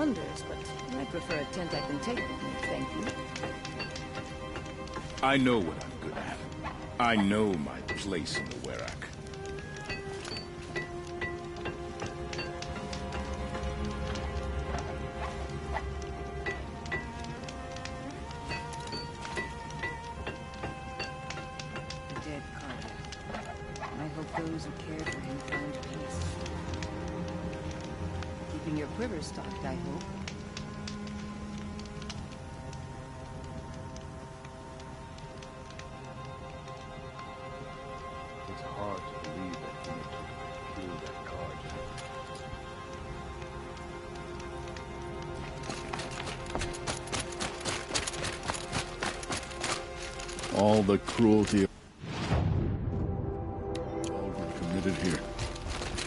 wonders, but I prefer a tent I can take with me, thank you. I know what I'm good at. I know my place in the Werak. Dead Carter. I hope those who cared for him find peace. Keeping your quiver stocked, I hope. It's hard to believe that he killed that card. All the cruelty all were committed here.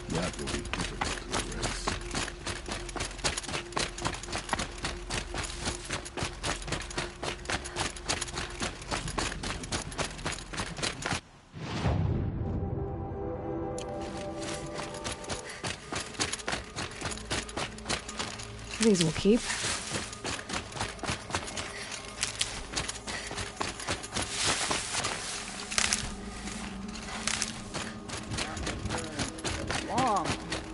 That will be difficult to erase. These will keep. Long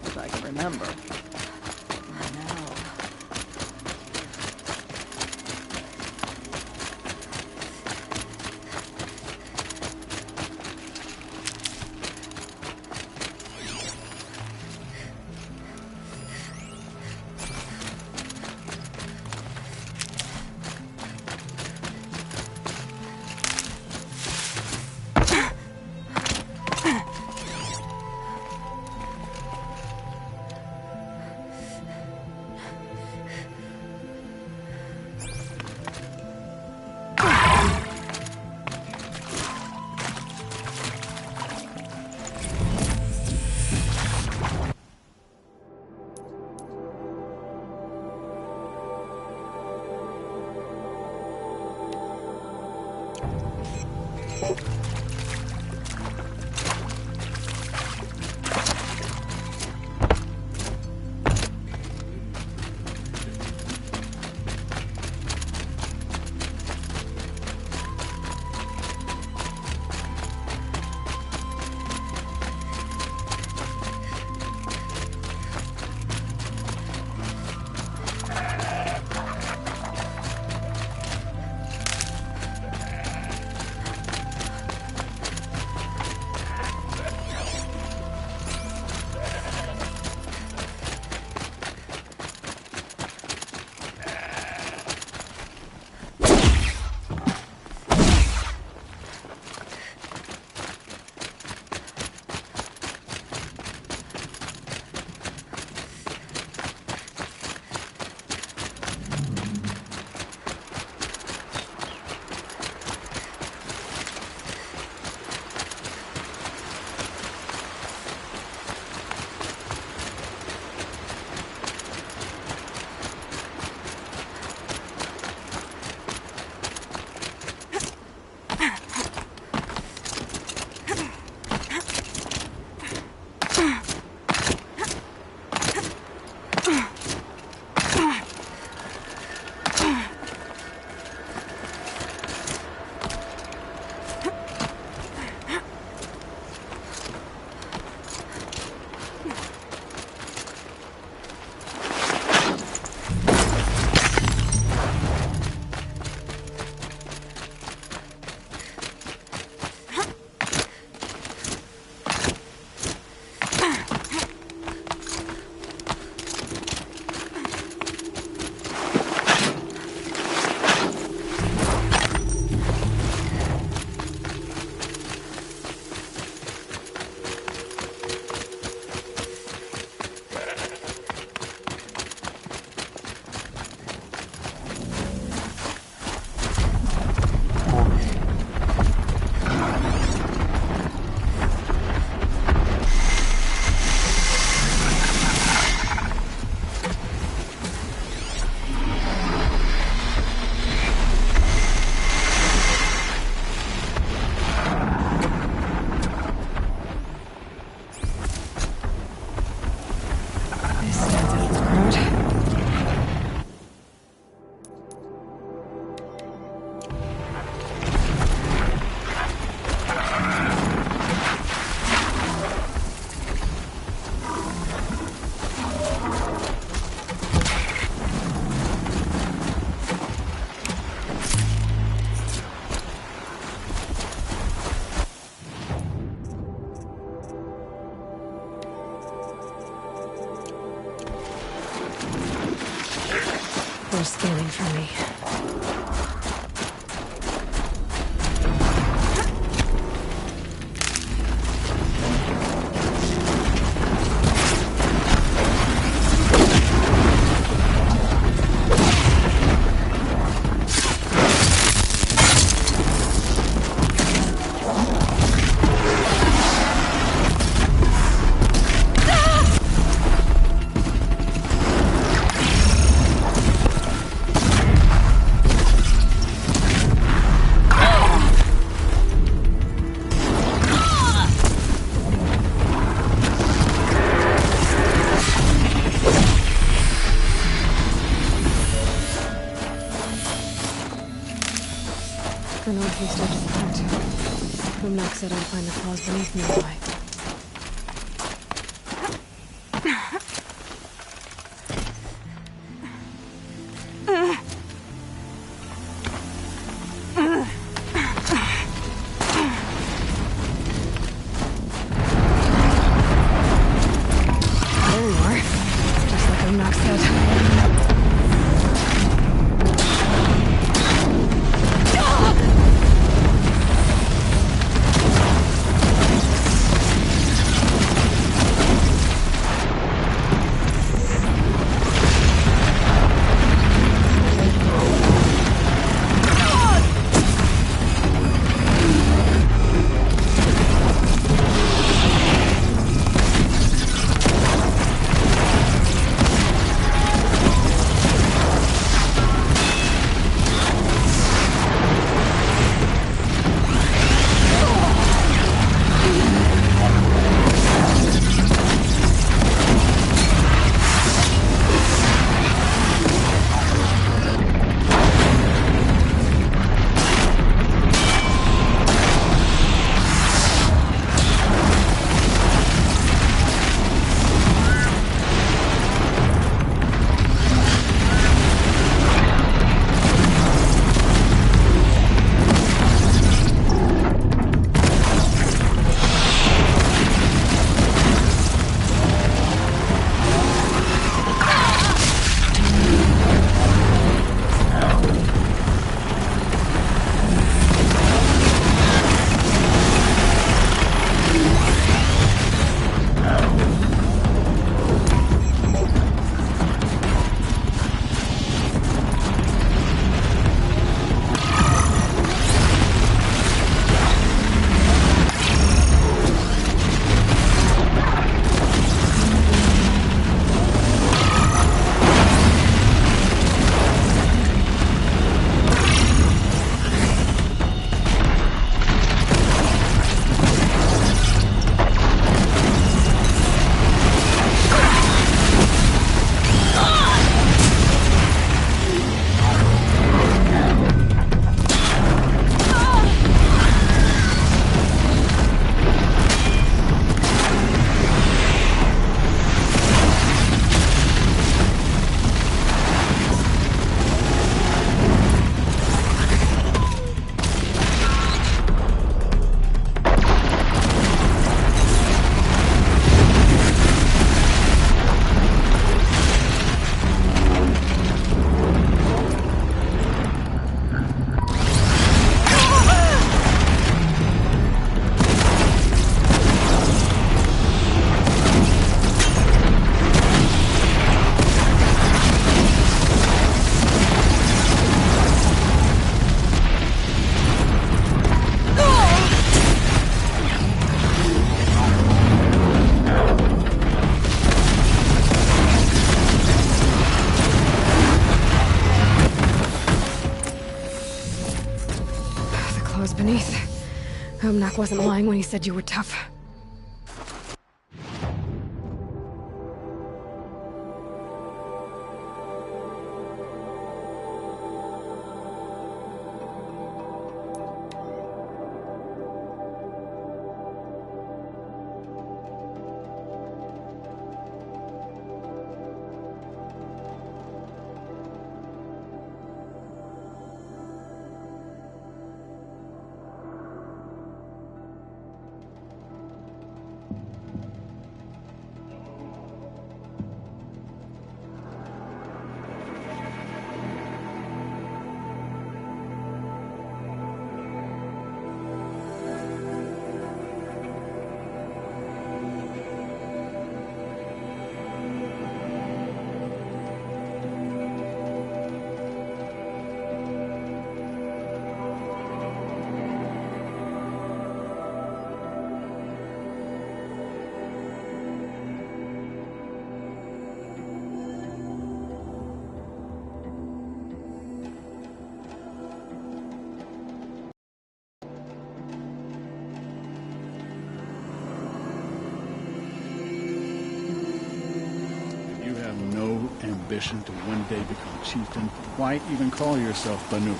as I can remember. Now. They're scanning for me. The northeast edge of the hunt. Boomnock said I'd find the claws beneath nearby. There you are. Just like Boomnock said. Beneath. Boomnock wasn't lying when he said you were tough. ambition to one day become chieftain, why even call yourself Banuk?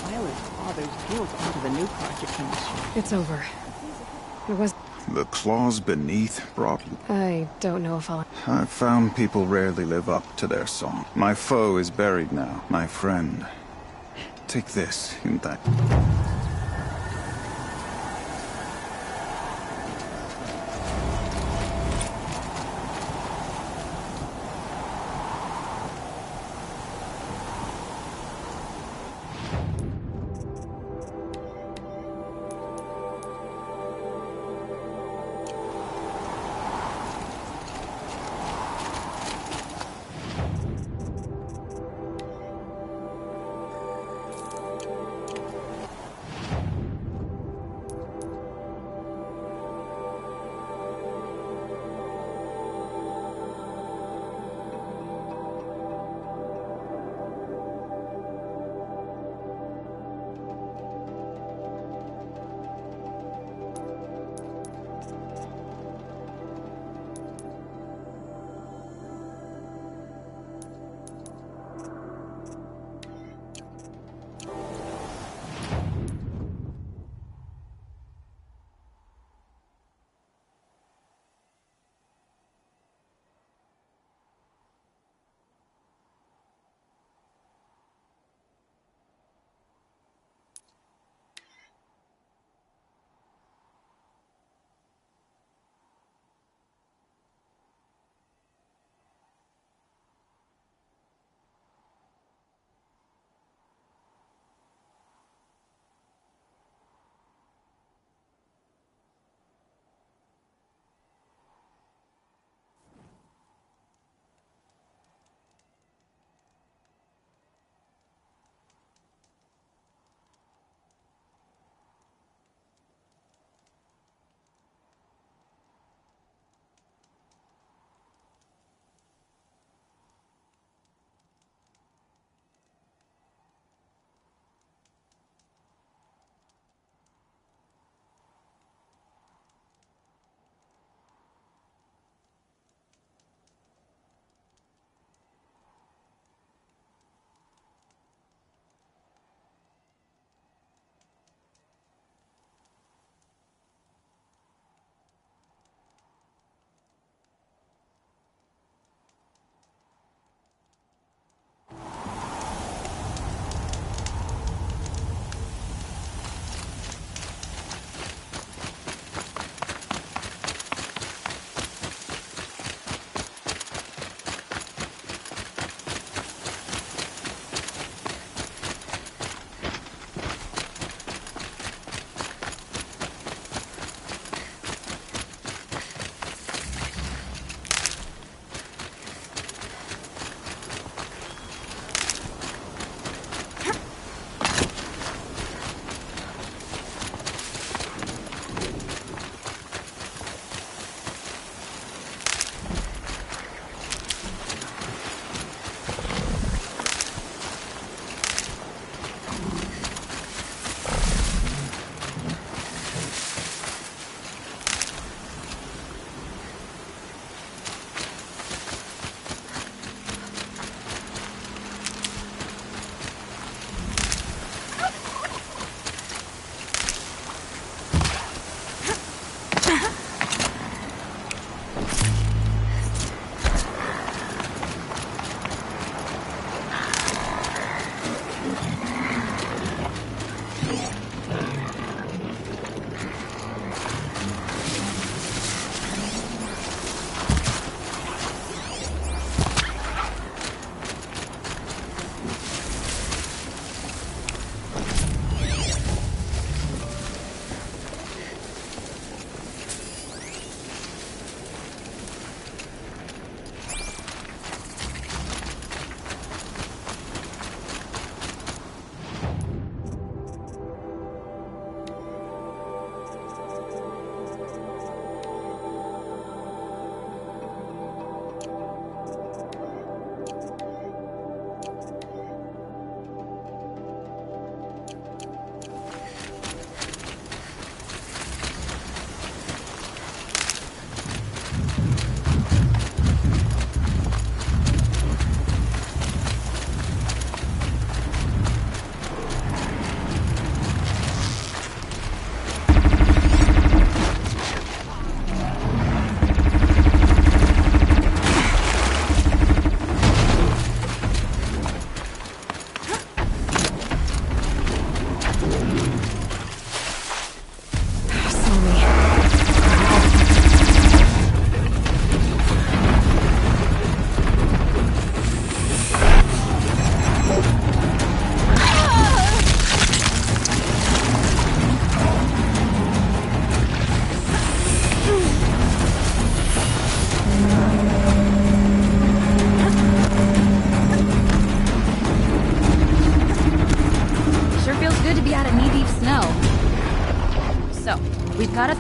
File his father's guilt onto the new project industry. It's over. It was... The claws beneath brought... I don't know if I'll... I've found people rarely live up to their song. My foe is buried now, my friend. Take this in that...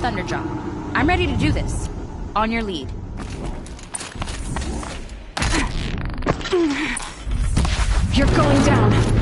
Thunderjaw. I'm ready to do this. On your lead. You're going down.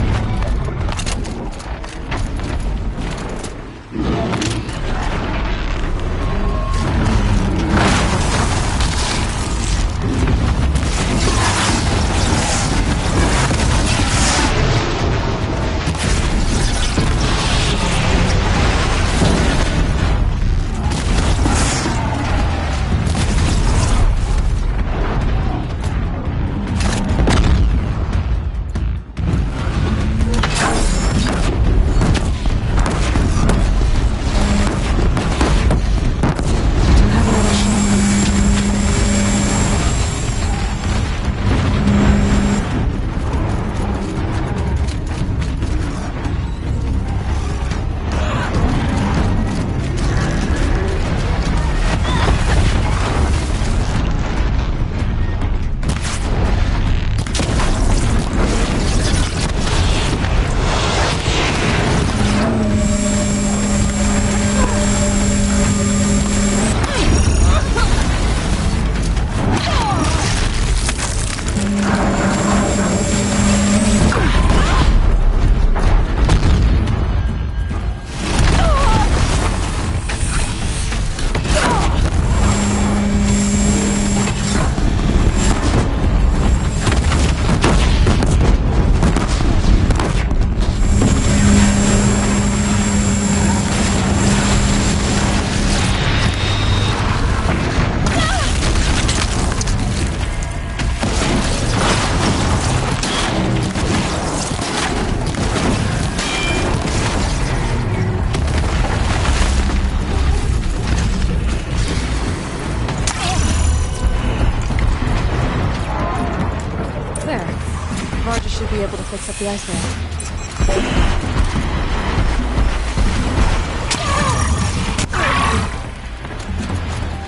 Should be able to fix up the ice wall.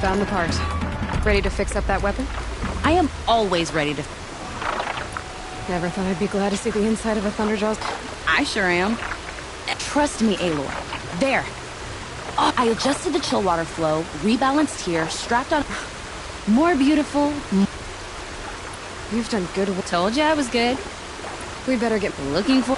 Found the part. Ready to fix up that weapon? I am always ready to... Never thought I'd be glad to see the inside of a Thunderjaw's... I sure am. Trust me, Aloy. There. Oh, I adjusted the chill water flow, rebalanced here, strapped on... More beautiful. You've done good work. Told you I was good. We better get looking for...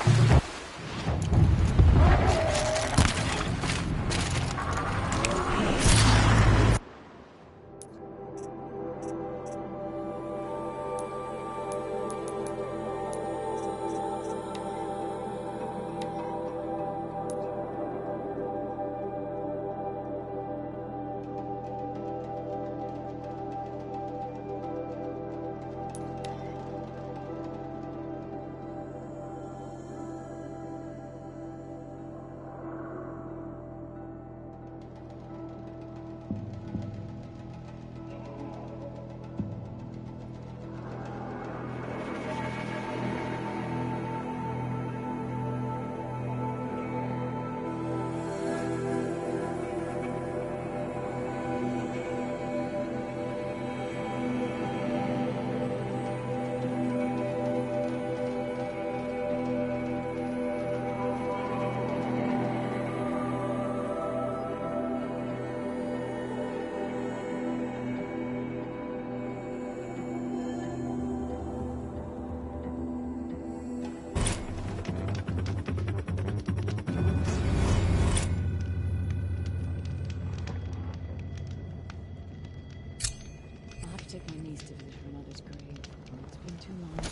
Take my niece to visit her mother's grave. It's been too long.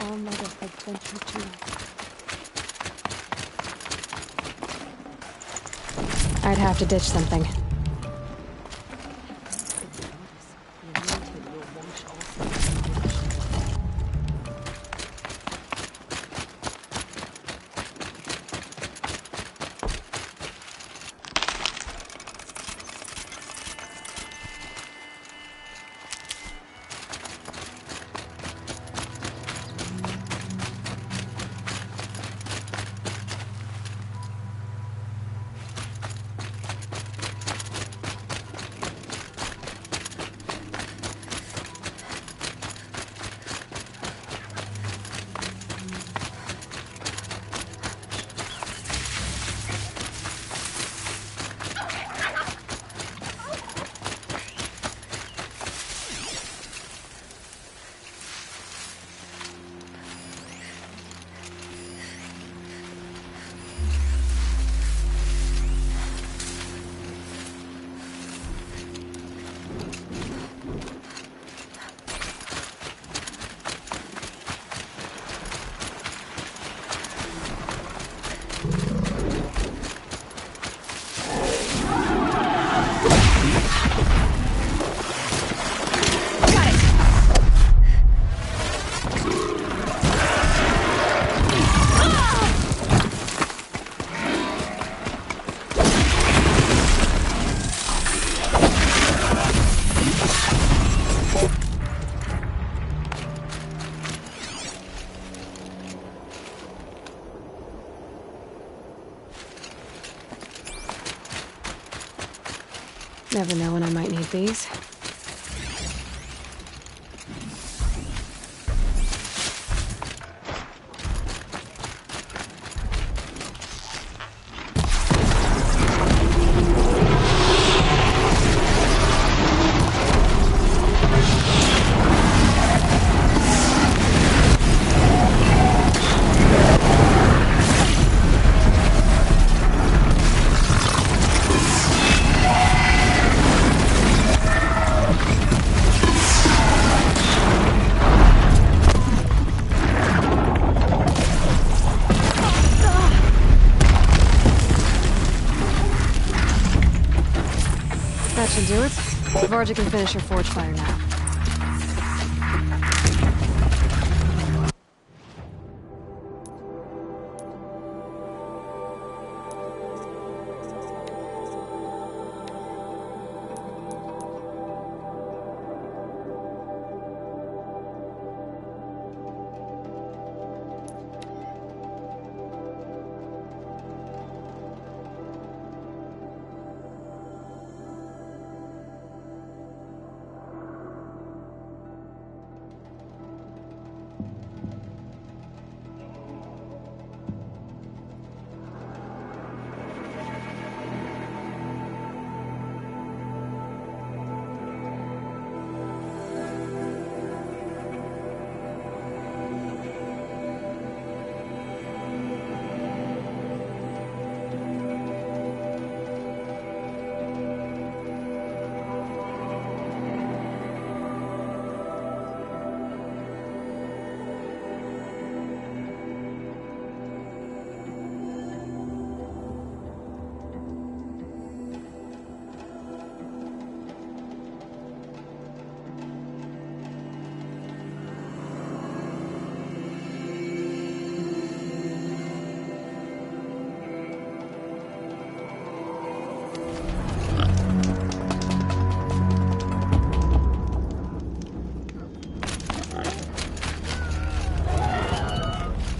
all night of adventure too. I'd have to ditch something. Never know when I might need these. That should do it. Varga can finish her forge fire now.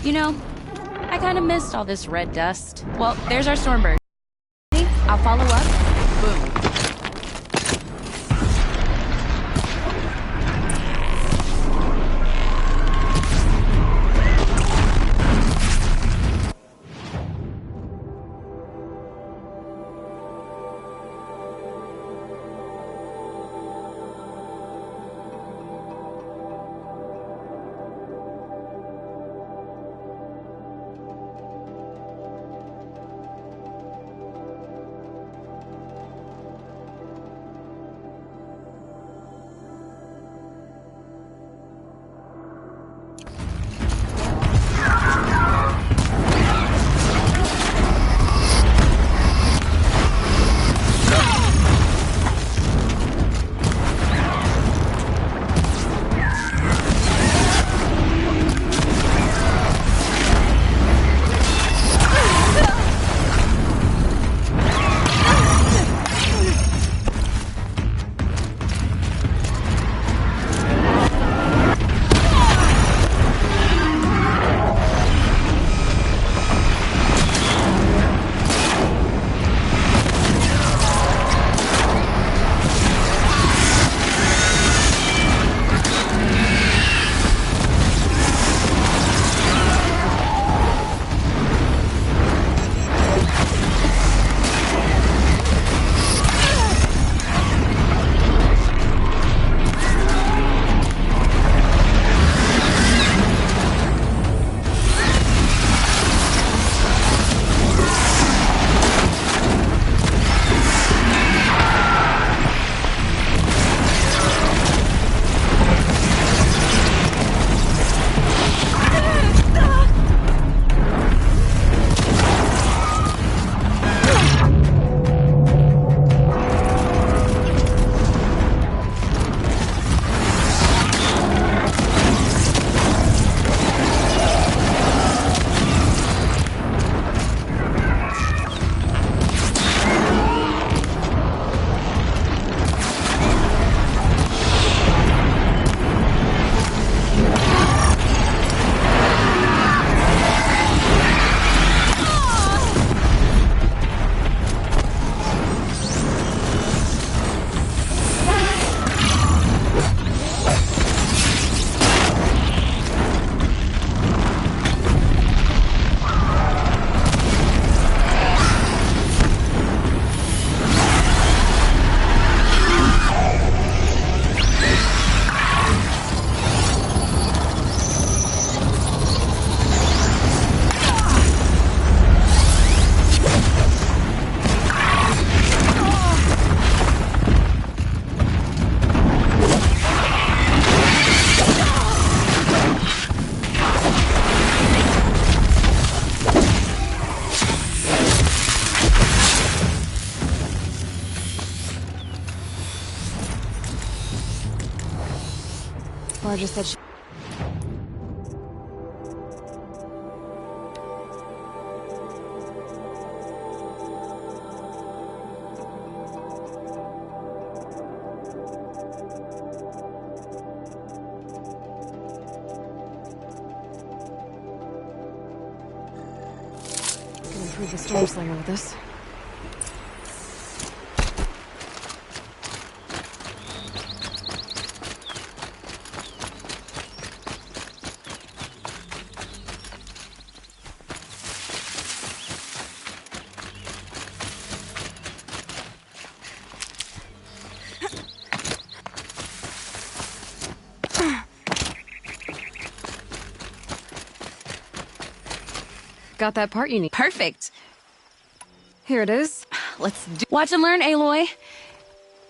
You know, I kind of missed all this red dust. Well, there's our Stormbird. I'll follow up. Boom. Varga said she... Can improve the storm slinger with this. Got that part you need. Perfect. Here it is. Watch and learn, Aloy.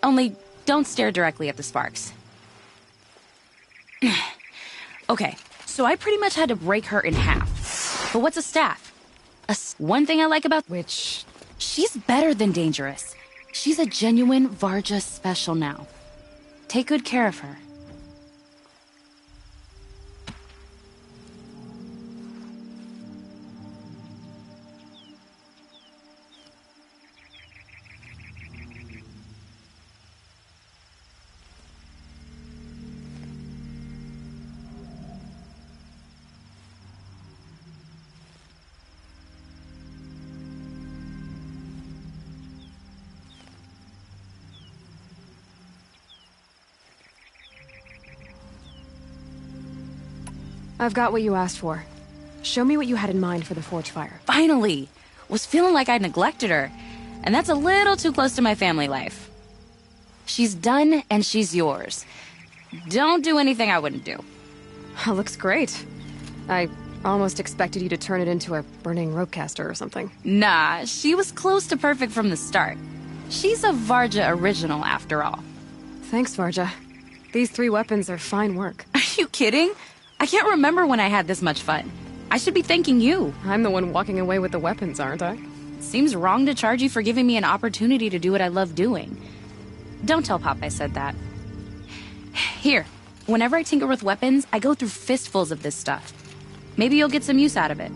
Only don't stare directly at the sparks. Okay, so I pretty much had to break her in half. But what's a staff? One thing I like about... Which... She's better than dangerous. She's a genuine Varga special now. Take good care of her. I've got what you asked for. Show me what you had in mind for the forge fire. Finally! Was feeling like I neglected her. And that's a little too close to my family life. She's done, and she's yours. Don't do anything I wouldn't do. Looks great. I almost expected you to turn it into a burning ropecaster or something. Nah, she was close to perfect from the start. She's a Varga original, after all. Thanks, Varga. These 3 weapons are fine work. Are you kidding? I can't remember when I had this much fun. I should be thanking you. I'm the one walking away with the weapons, aren't I? Seems wrong to charge you for giving me an opportunity to do what I love doing. Don't tell Pop I said that. Here, whenever I tinker with weapons, I go through fistfuls of this stuff. Maybe you'll get some use out of it.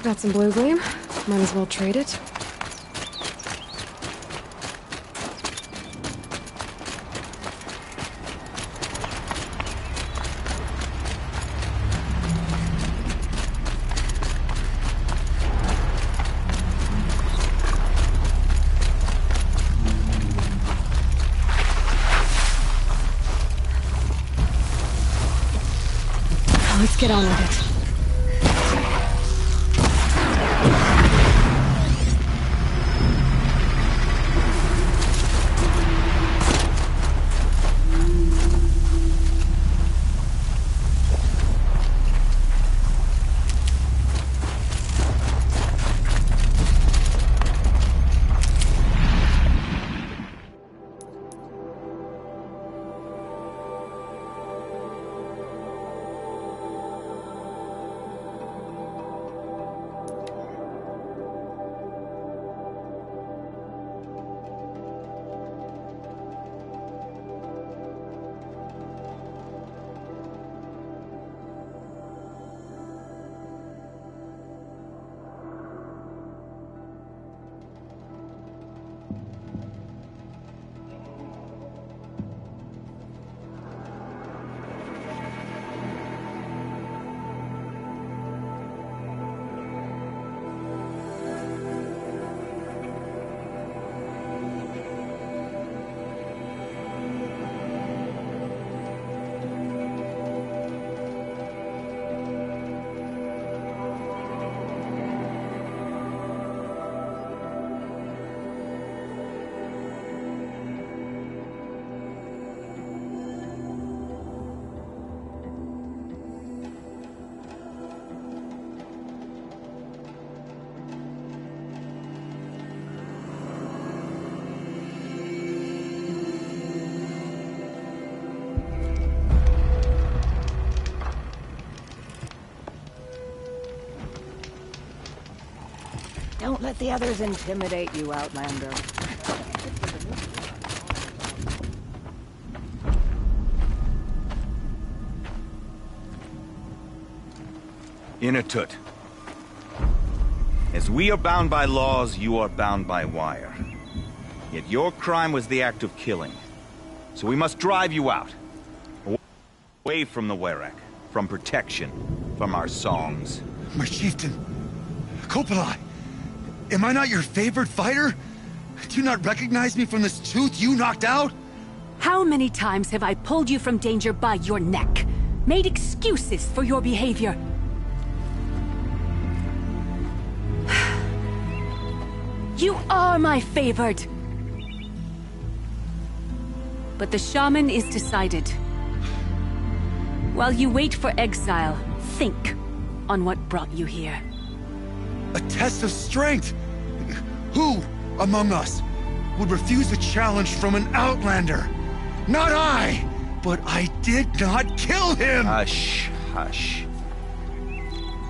Got some blue gleam. Might as well trade it. Let's get on with it. Don't let the others intimidate you, Outlander. Inatut. As we are bound by laws, you are bound by wire. Yet your crime was the act of killing. So we must drive you out. Away from the Werak, from protection, from our songs. My chieftain, Kopalai, am I not your favorite fighter? Do you not recognize me from this tooth you knocked out? How many times have I pulled you from danger by your neck? Made excuses for your behavior? You are my favored! But the shaman is decided. While you wait for exile, think on what brought you here. A test of strength! Who among us would refuse a challenge from an Outlander? Not I! But I did not kill him! Hush, hush.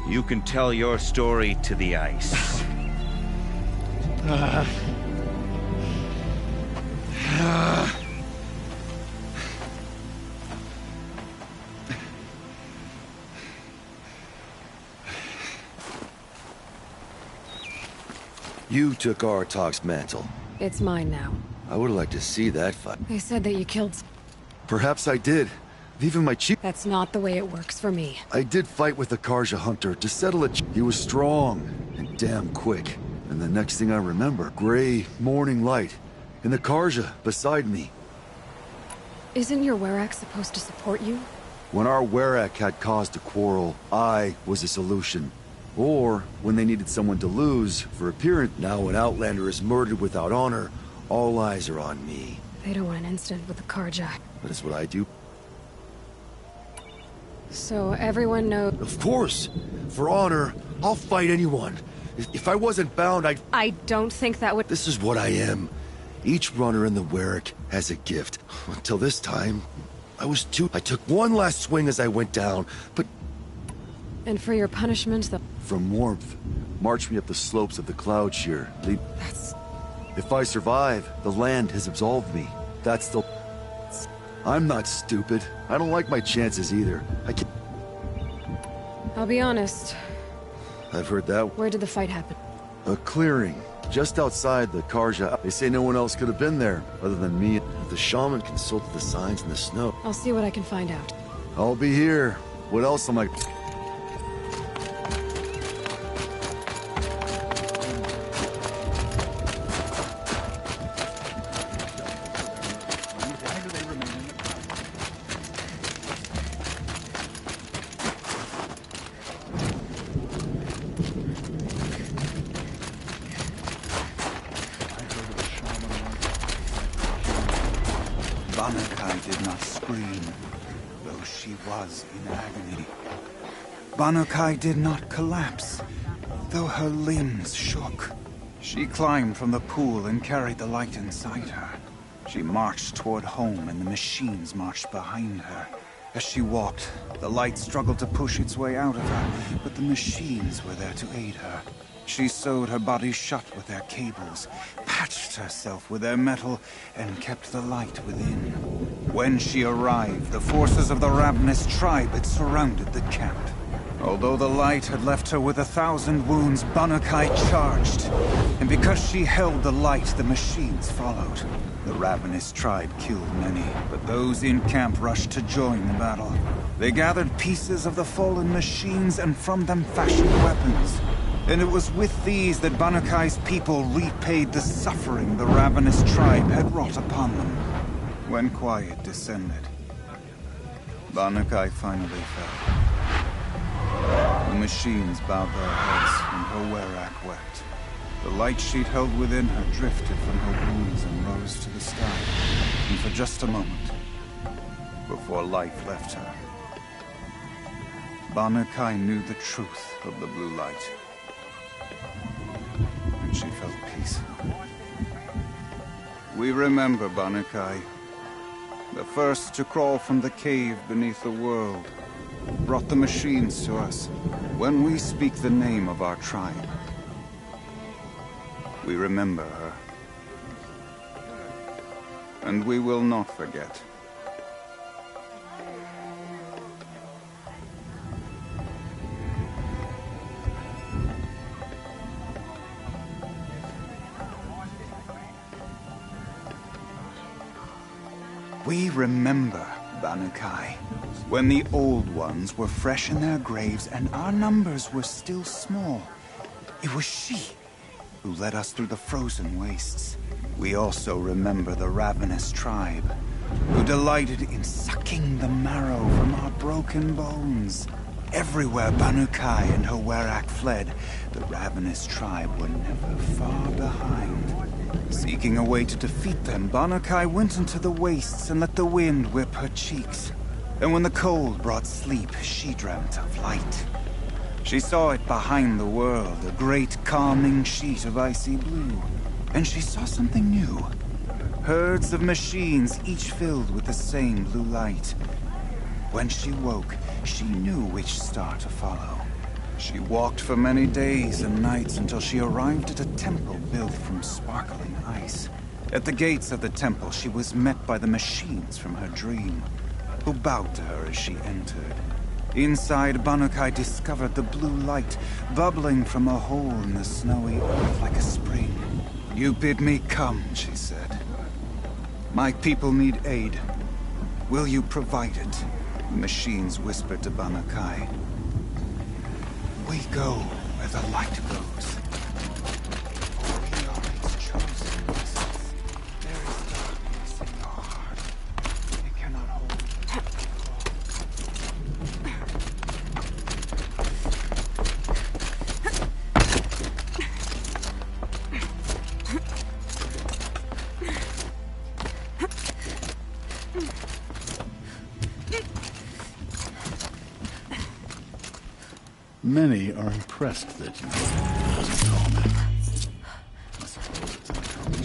You can tell your story to the ice. You took Artok's mantle. It's mine now. I would like to see that fight. They said that you killed... Perhaps I did. Even my chief... That's not the way it works for me. I did fight with the Karja hunter to settle it. He was strong and damn quick. And the next thing I remember, gray morning light, and the Karja beside me. Isn't your Werak supposed to support you? When our Werak had cause to quarrel, I was a solution. Or when they needed someone to lose for appearance. Now an Outlander is murdered without honor, all eyes are on me. They don't want an incident with the Karja. That is what I do. So everyone knows... Of course! For honor, I'll fight anyone. If I wasn't bound, I don't think that would... This is what I am. Each runner in the Werak has a gift. Until this time, I was too... I took one last swing as I went down, but... And for your punishment, the... From warmth, march me up the slopes of the Cloud Shear. That's... If I survive, the land has absolved me. That's the... I'm not stupid. I don't like my chances either. I can't... I'll be honest. I've heard that. Where did the fight happen? A clearing, just outside the Karja. They say no one else could have been there, other than me. The shaman consulted the signs in the snow. I'll see what I can find out. I'll be here. What else am I... Banakai did not scream, though she was in agony. Banakai did not collapse, though her limbs shook. She climbed from the pool and carried the light inside her. She marched toward home, and the machines marched behind her. As she walked, the light struggled to push its way out of her, but the machines were there to aid her. She sewed her body shut with their cables, patched herself with their metal, and kept the light within. When she arrived, the forces of the ravenous tribe had surrounded the camp. Although the light had left her with 1,000 wounds, Banakai charged. And because she held the light, the machines followed. The ravenous tribe killed many, but those in camp rushed to join the battle. They gathered pieces of the fallen machines and from them fashioned weapons. And it was with these that Banakai's people repaid the suffering the ravenous tribe had wrought upon them. When quiet descended, Banakai finally fell. The machines bowed their heads, and her werak wept. The light she'd held within her drifted from her wounds and rose to the sky, and for just a moment, before life left her, Banakai knew the truth of the blue light. And she felt peace. We remember Banakai, the first to crawl from the cave beneath the world, brought the machines to us. When we speak the name of our tribe, we remember her. And we will not forget. We remember Banakai, when the old ones were fresh in their graves and our numbers were still small. It was she who led us through the frozen wastes. We also remember the ravenous tribe, who delighted in sucking the marrow from our broken bones. Everywhere Banakai and her werak fled, the ravenous tribe were never far behind. Seeking a way to defeat them, Banakai went into the wastes and let the wind whip her cheeks. And when the cold brought sleep, she dreamt of light. She saw it behind the world, a great calming sheet of icy blue. And she saw something new. Herds of machines, each filled with the same blue light. When she woke, she knew which star to follow. She walked for many days and nights until she arrived at a temple built from sparkling ice. At the gates of the temple, she was met by the machines from her dream, who bowed to her as she entered. Inside, Banakai discovered the blue light bubbling from a hole in the snowy earth like a spring. "You bid me come," she said. "My people need aid. Will you provide it?" The machines whispered to Banakai. "We go where the light goes. We are its chosen vessels. There is darkness in your heart. It cannot hold you." Many are impressed that you are Sir-Tortman. I suppose it's uncommon.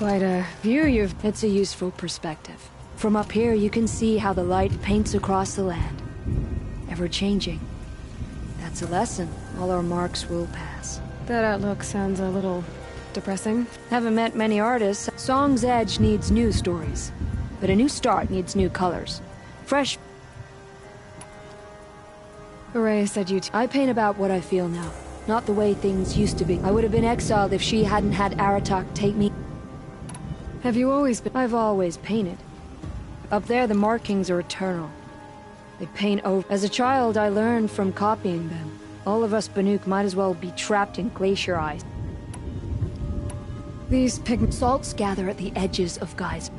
Quite a view you've... It's a useful perspective. From up here, you can see how the light paints across the land. Ever changing. That's a lesson. All our marks will pass. That outlook sounds a little depressing. Haven't met many artists. Song's Edge needs new stories. But a new start needs new colors. Fresh... Hooray said you I paint about what I feel now. Not the way things used to be. I would have been exiled if she hadn't had Aratak take me. Have you always been... I've always painted. Up there, the markings are eternal. They paint over... As a child, I learned from copying them. All of us Banuk might as well be trapped in glacier ice. These pigment... Salts gather at the edges of geysers.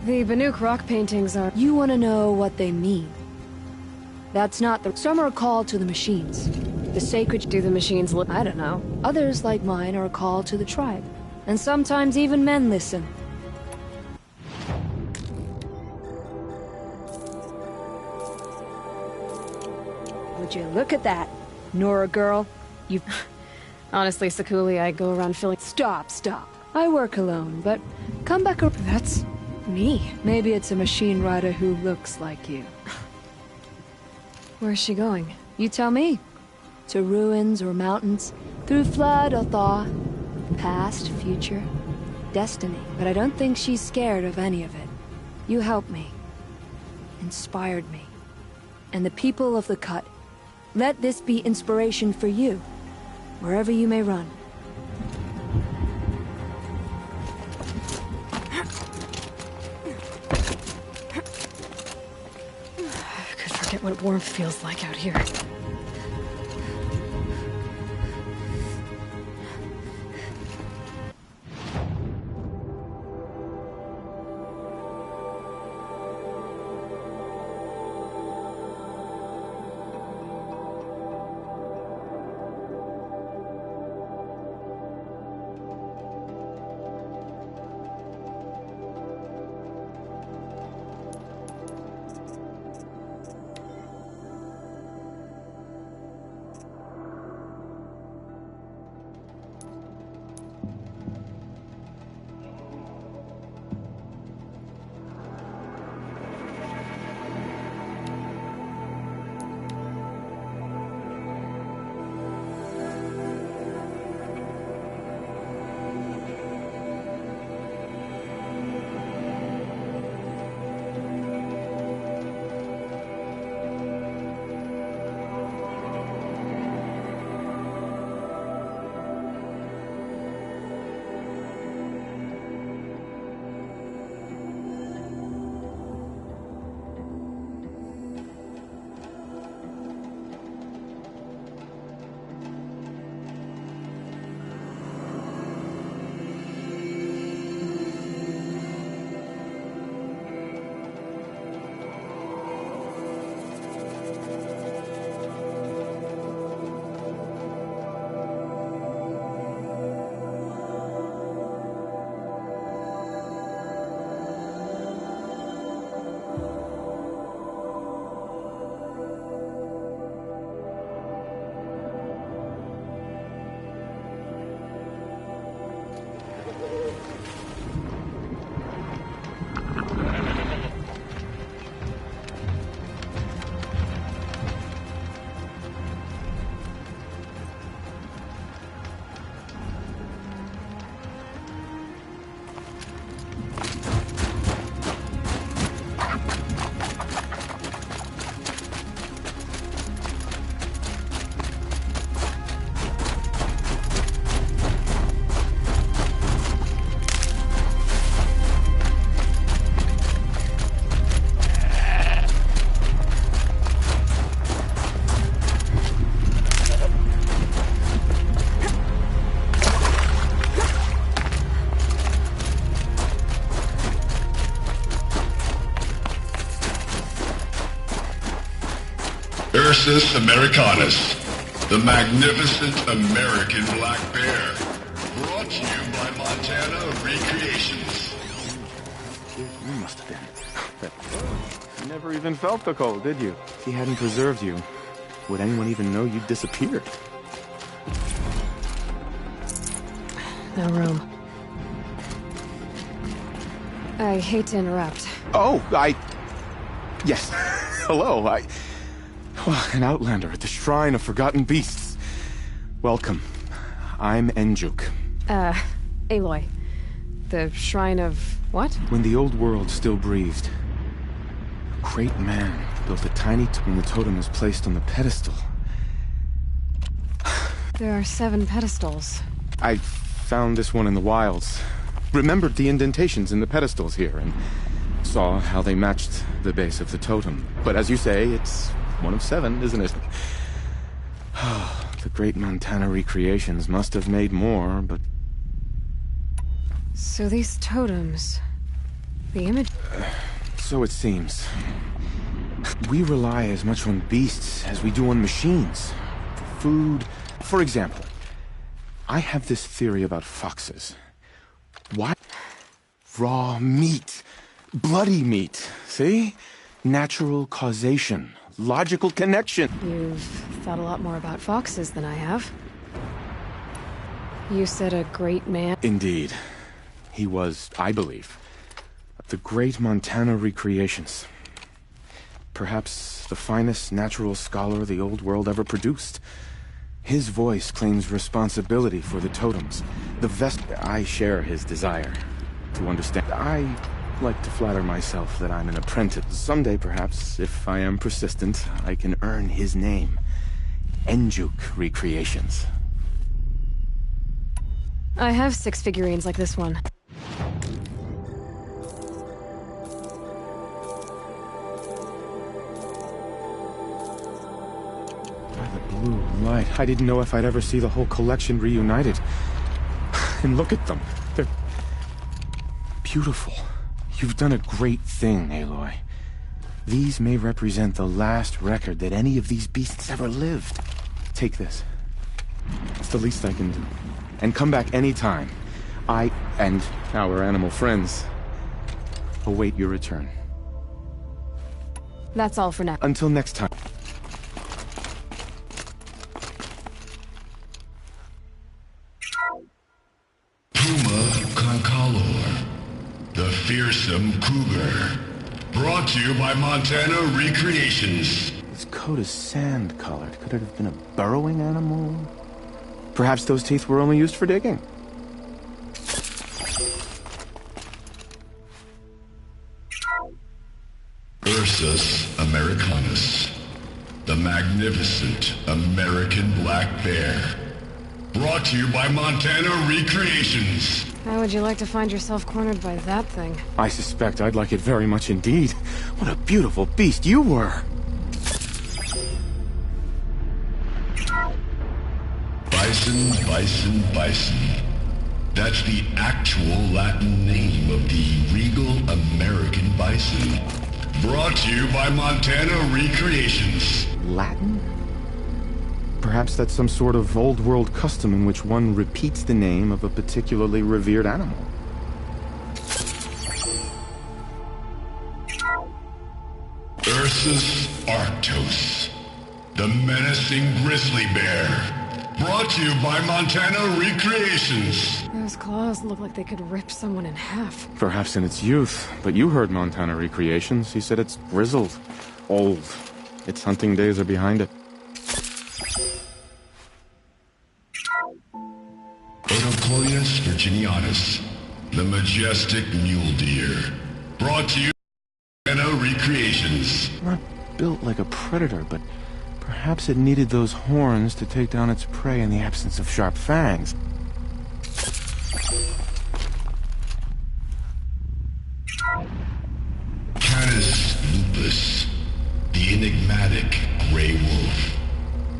The Banuk rock paintings are... You want to know what they mean. That's not the... Some are a call to the machines. The sacred... Do the machines look... I don't know. Others, like mine, are a call to the tribe. And sometimes even men listen. Would you look at that, Nora girl? You... Honestly, Sakuli, I go around feeling... Stop. I work alone, but come back... That's... me. Maybe it's a machine rider who looks like you. Where's she going? You tell me. To ruins or mountains, through flood or thaw, past, future, destiny. But I don't think she's scared of any of it. You helped me, inspired me, and the people of the Cut. Let this be inspiration for you, wherever you may run. I could forget what warmth feels like out here. Ursus Americanus, the magnificent American black bear. Brought to you by Montana Recreations. You must have been. You never even felt the cold, did you? If he hadn't preserved you, would anyone even know you'd disappeared? No room. I hate to interrupt. Oh, Yes. Hello, Well, an outlander at the Shrine of Forgotten Beasts. Welcome. I'm Enjuk. Aloy. The Shrine of what? When the old world still breathed, a great man built a tiny when the totem was placed on the pedestal. There are 7 pedestals. I found this one in the wilds. Remembered the indentations in the pedestals here, and saw how they matched the base of the totem. But as you say, it's one of 7, isn't it? The great Montana recreations must have made more, but... So these totems... The image... So it seems. We rely as much on beasts as we do on machines. For food... For example, I have this theory about foxes. Why? Raw meat. Bloody meat. See? Natural causation. Logical connection. You've thought a lot more about foxes than I have. You said a great man... Indeed. He was, I believe, the great Montana recreations. Perhaps the finest natural scholar the old world ever produced. His voice claims responsibility for the totems. I share his desire to understand. I like to flatter myself that I'm an apprentice. Someday, perhaps, if I am persistent, I can earn his name. Enjuk Recreations. I have 6 figurines like this one. By the blue light, I didn't know if I'd ever see the whole collection reunited. And look at them. They're beautiful. You've done a great thing, Aloy. These may represent the last record that any of these beasts ever lived. Take this. It's the least I can do. And come back anytime. I and our animal friends await your return. That's all for now. Until next time. Puma Concolor, the fearsome cougar. Brought to you by Montana Recreations. Its coat is sand-colored. Could it have been a burrowing animal? Perhaps those teeth were only used for digging. Ursus Americanus, the magnificent American black bear. Brought to you by Montana Recreations. How would you like to find yourself cornered by that thing? I suspect I'd like it very much indeed. What a beautiful beast you were! Bison, bison, bison. That's the actual Latin name of the regal American bison. Brought to you by Montana Recreations. Latin? Perhaps that's some sort of old world custom in which one repeats the name of a particularly revered animal. Ursus Arctos, the menacing grizzly bear. Brought to you by Montana Recreations. Those claws look like they could rip someone in half. Perhaps in its youth, but you heard Montana Recreations. He said it's grizzled, old. Its hunting days are behind it. Odocoius virginianus, the majestic mule deer. Brought to you by Montana Recreations. Not built like a predator, but perhaps it needed those horns to take down its prey in the absence of sharp fangs. Canis lupus, the enigmatic gray wolf.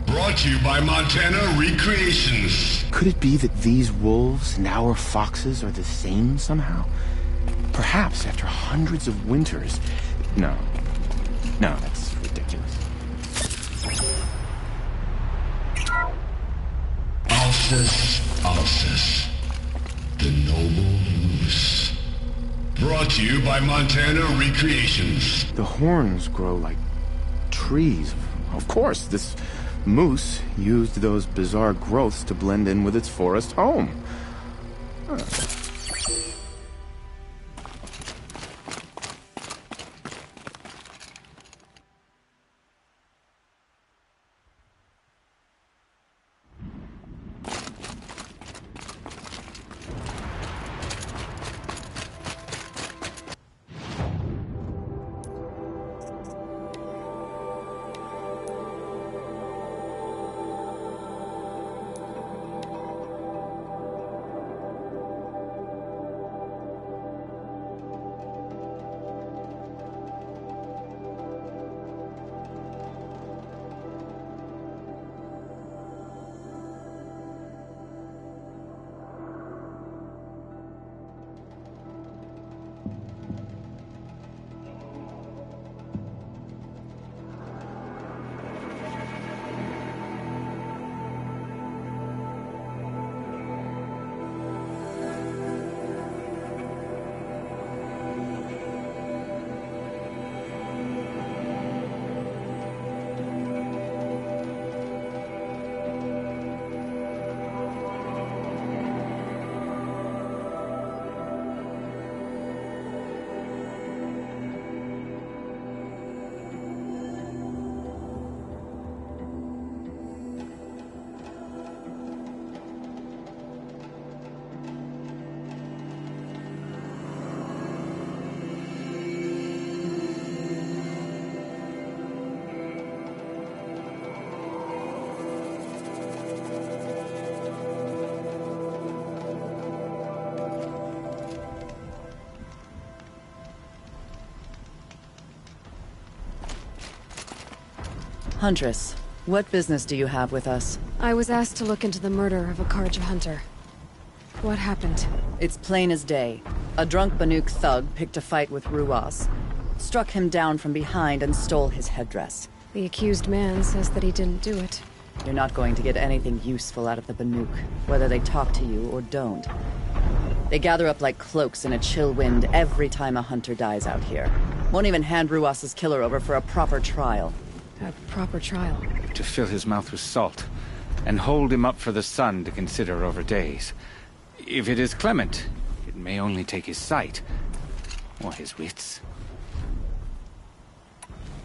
Brought to you by Montana Recreations. Could it be that these wolves and our foxes are the same somehow? Perhaps after hundreds of winters... No, that's ridiculous. Alcis, the noble moose. Brought to you by Montana Recreations. The horns grow like trees. Of course, this moose used those bizarre growths to blend in with its forest home. Huntress, what business do you have with us? I was asked to look into the murder of a Karja hunter. What happened? It's plain as day. A drunk Banuk thug picked a fight with Ruas, struck him down from behind and stole his headdress. The accused man says that he didn't do it. You're not going to get anything useful out of the Banuk, whether they talk to you or don't. They gather up like cloaks in a chill wind every time a hunter dies out here. Won't even hand Ruas's killer over for a proper trial. A proper trial? To fill his mouth with salt, and hold him up for the sun to consider over days. If it is clement, it may only take his sight, or his wits.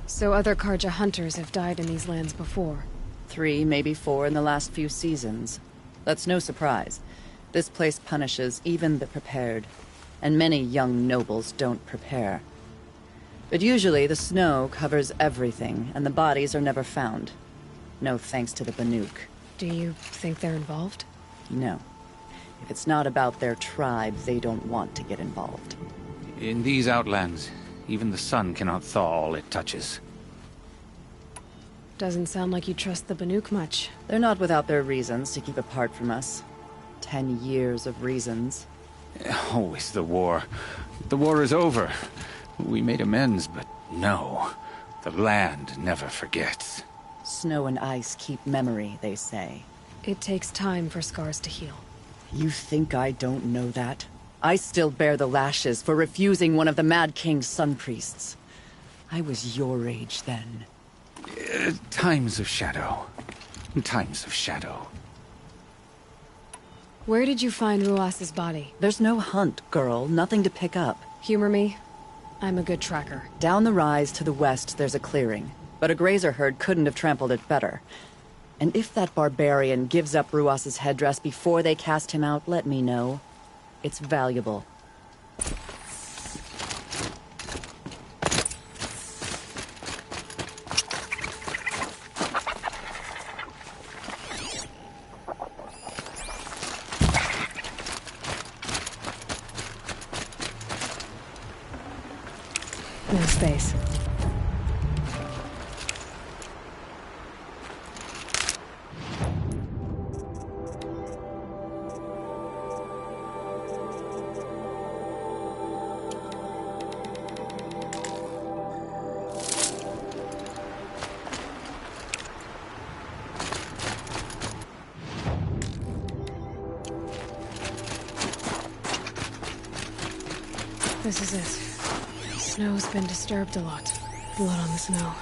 So other Karja hunters have died in these lands before? 3, maybe 4 in the last few seasons. That's no surprise. This place punishes even the prepared, and many young nobles don't prepare. But usually the snow covers everything, and the bodies are never found. No thanks to the Banuk. Do you think they're involved? No. If it's not about their tribe, they don't want to get involved. In these outlands, even the sun cannot thaw all it touches. Doesn't sound like you trust the Banuk much. They're not without their reasons to keep apart from us. 10 years of reasons. Always the war. The war is over. We made amends, but no. The land never forgets. Snow and ice keep memory, they say. It takes time for scars to heal. You think I don't know that? I still bear the lashes for refusing one of the Mad King's sun priests. I was your age then. Times of shadow. Times of shadow. Where did you find Ruas's body? There's no hunt, girl. Nothing to pick up. Humor me. I'm a good tracker. Down the rise to the west, there's a clearing. But a grazer herd couldn't have trampled it better. And if that barbarian gives up Ruas's headdress before they cast him out, let me know. It's valuable. No space. This is it. The snow's been disturbed a lot. Blood on the snow.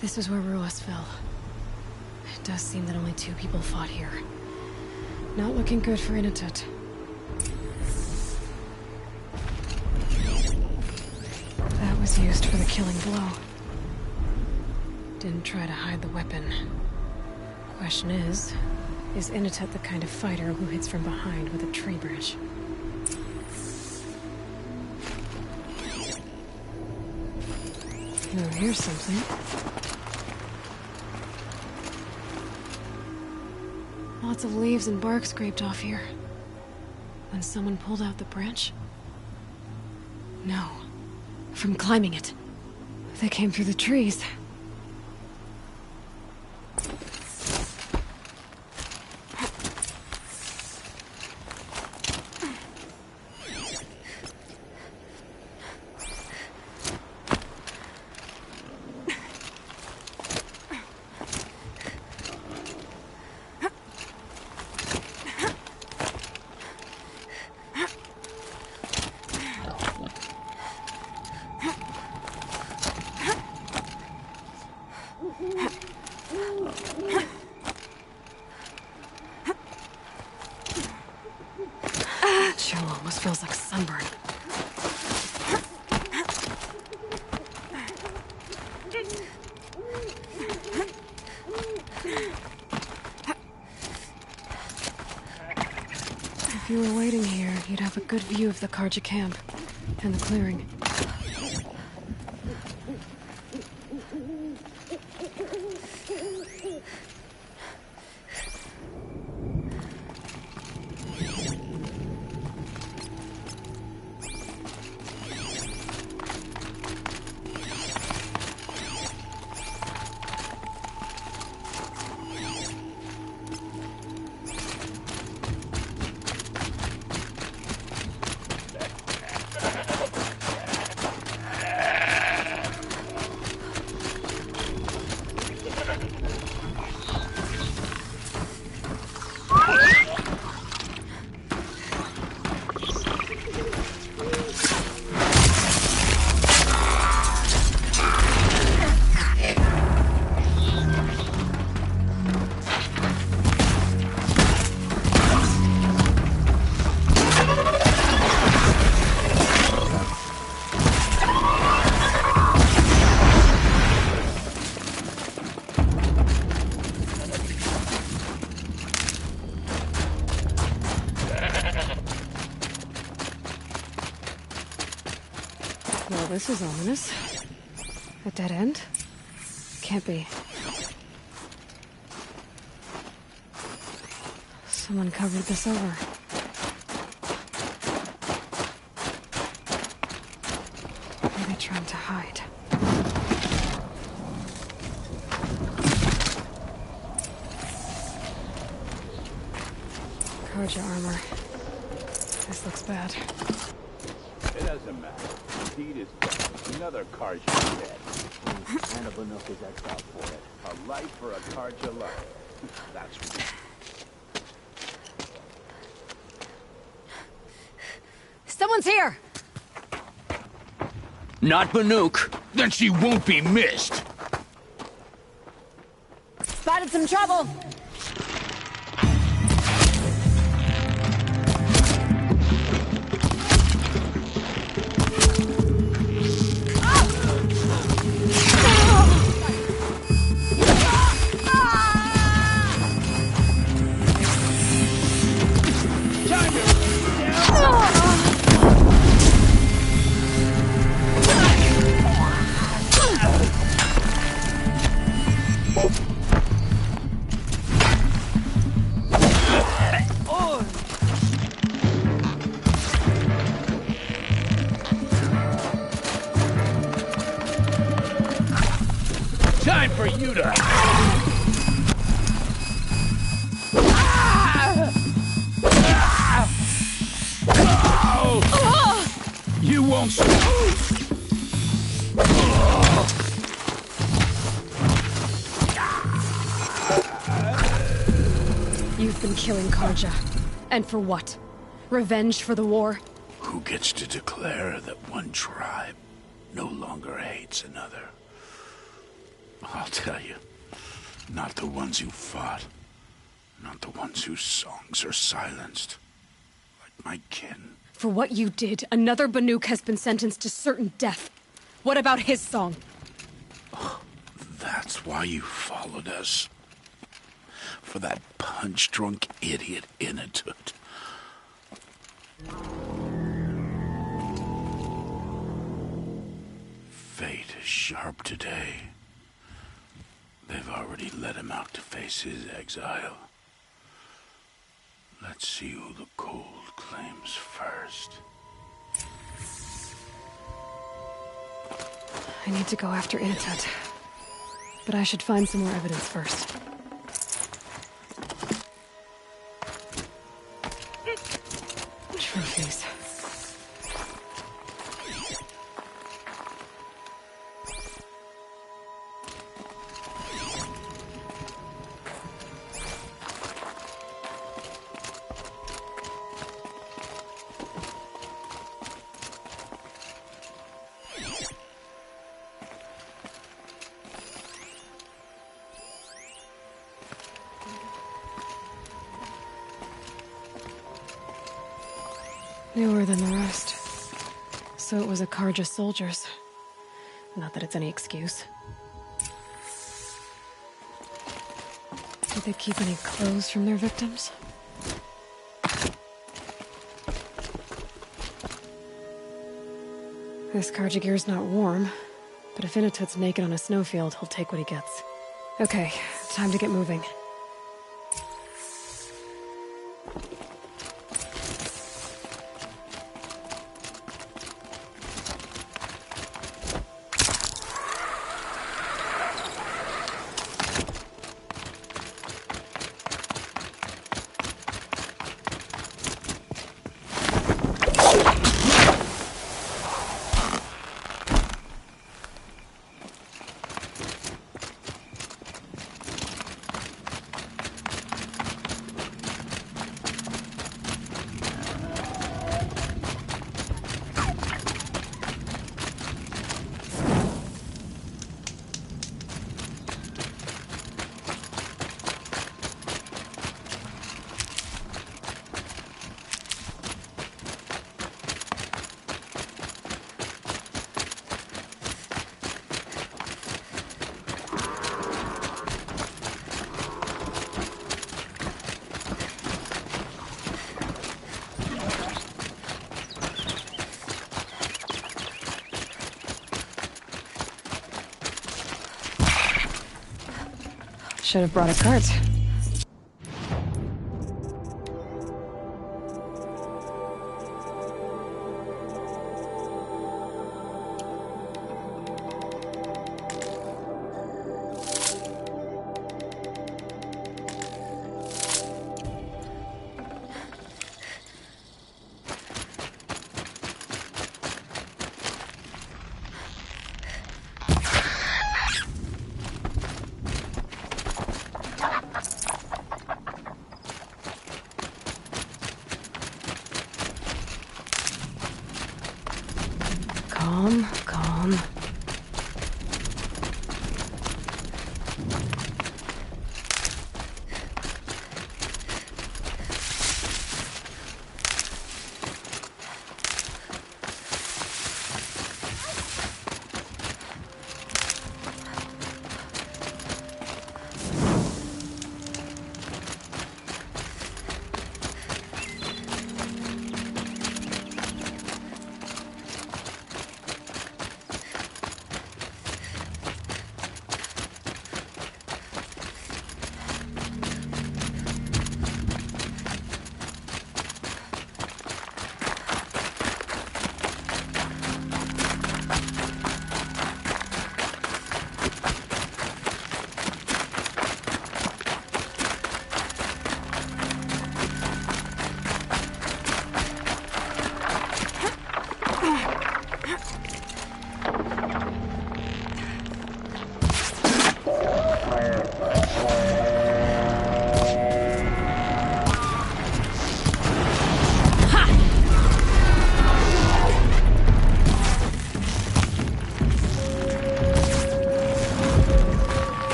This is where Ruas fell. It does seem that only 2 people fought here. Not looking good for Inatut. That was used for the killing blow. Didn't try to hide the weapon. Question is Inatut the kind of fighter who hits from behind with a tree branch? Oh, here's something. Lots of leaves and bark scraped off here. When someone pulled out the branch? No. From climbing it. They came through the trees. Chill almost feels like sunburn. If you were waiting here, you'd have a good view of the Karja camp and the clearing. Well, this is ominous. A dead end? Can't be. Someone covered this over. Maybe trying to hide. Karja armor. This looks bad. It doesn't matter. Deed is done. Another Karja is dead. And a Banuk is exiled for it. A life for a Karja life. That's what. Someone's here! Not Banuk. Then she won't be missed. Spotted some trouble! Time for you to... You won't... You've been killing Karja. And for what? Revenge for the war? Who gets to declare that one tribe no longer hates another? I'll tell you, not the ones who fought, not the ones whose songs are silenced, like my kin. For what you did, another Banuk has been sentenced to certain death. What about his song? That's why you followed us. For that punch-drunk idiot Inatut. Fate is sharp today. They've already let him out to face his exile. Let's see who the cold claims first. I need to go after Inatut. But I should find some more evidence first. Trophies. Newer than the rest. So it was a Karja soldiers. Not that it's any excuse. Did they keep any clothes from their victims? This Karja gear's not warm, but if Inatut's naked on a snowfield, he'll take what he gets. Okay, time to get moving. Should have brought a cart. Calm, calm.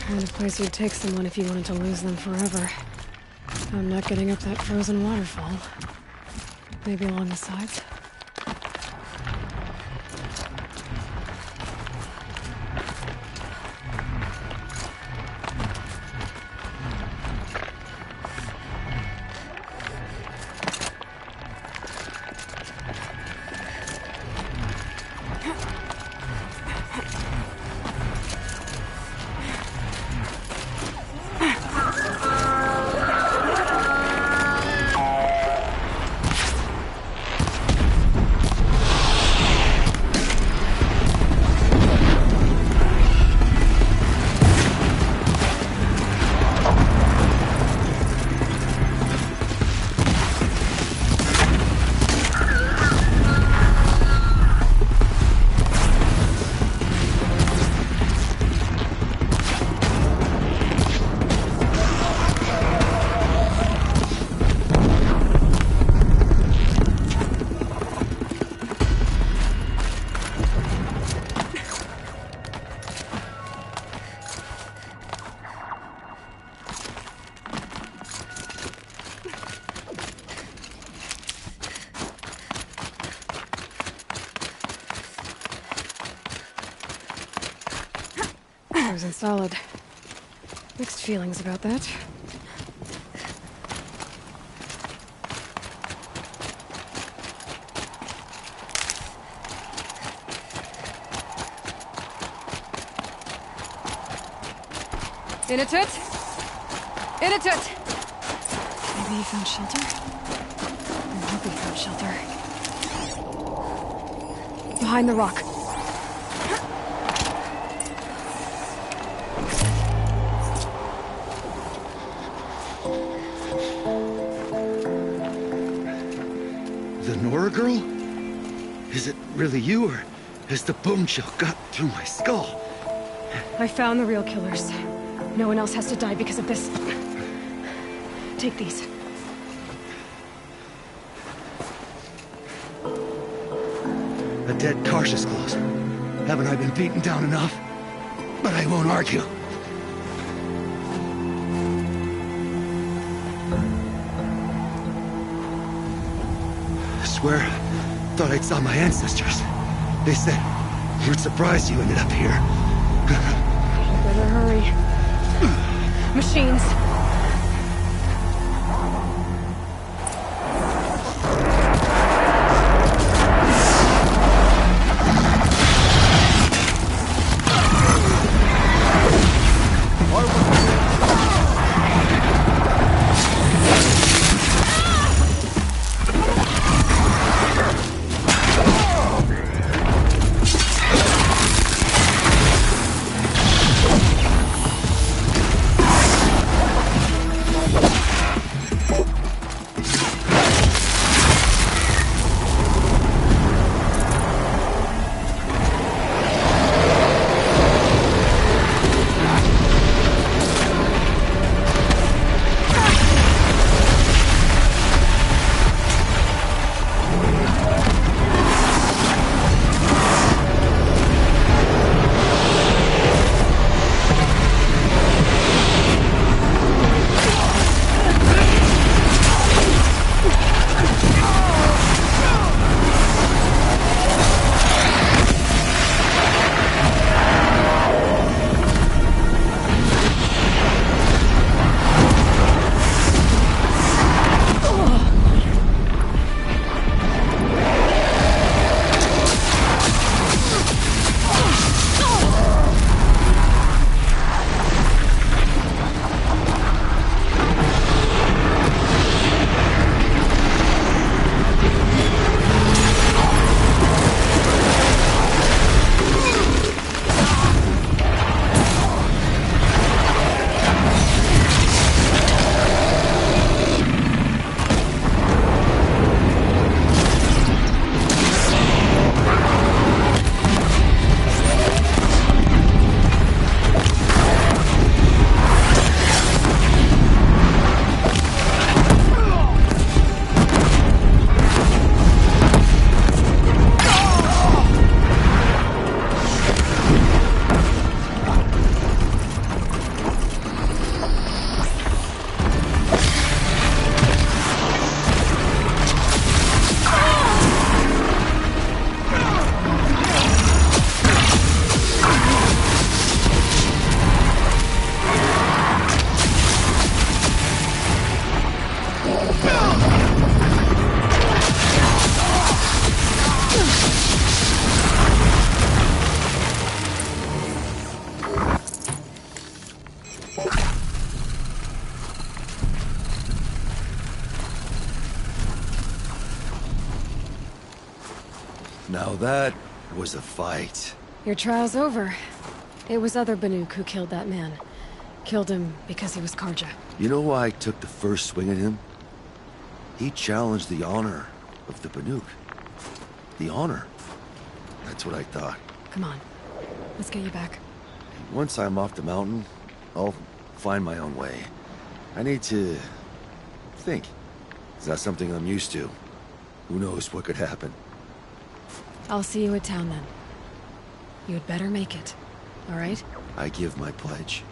Kind of place you'd take someone if you wanted to lose them forever. I'm not getting up that frozen waterfall. Maybe along the sides? Frozen solid. Mixed feelings about that. In it! In it! Maybe he found shelter? I hope he found shelter. Behind the rock. The Nora girl? Is it really you, or has the bone chill got through my skull? I found the real killers. No one else has to die because of this. Take these. A dead Karsh's clothes. Haven't I been beaten down enough? But I won't argue. I swear, thought I'd saw my ancestors. They said, we're surprised you ended up here. Better hurry. Machines. Now that was a fight. Your trial's over. It was other Banuk who killed that man. Killed him because he was Karja. You know why I took the first swing at him? He challenged the honor of the Banuk. The honor. That's what I thought. Come on. Let's get you back. Once I'm off the mountain, I'll find my own way. I need to think. It's not something I'm used to. Who knows what could happen? I'll see you at town then. You'd better make it. All right? I give my pledge.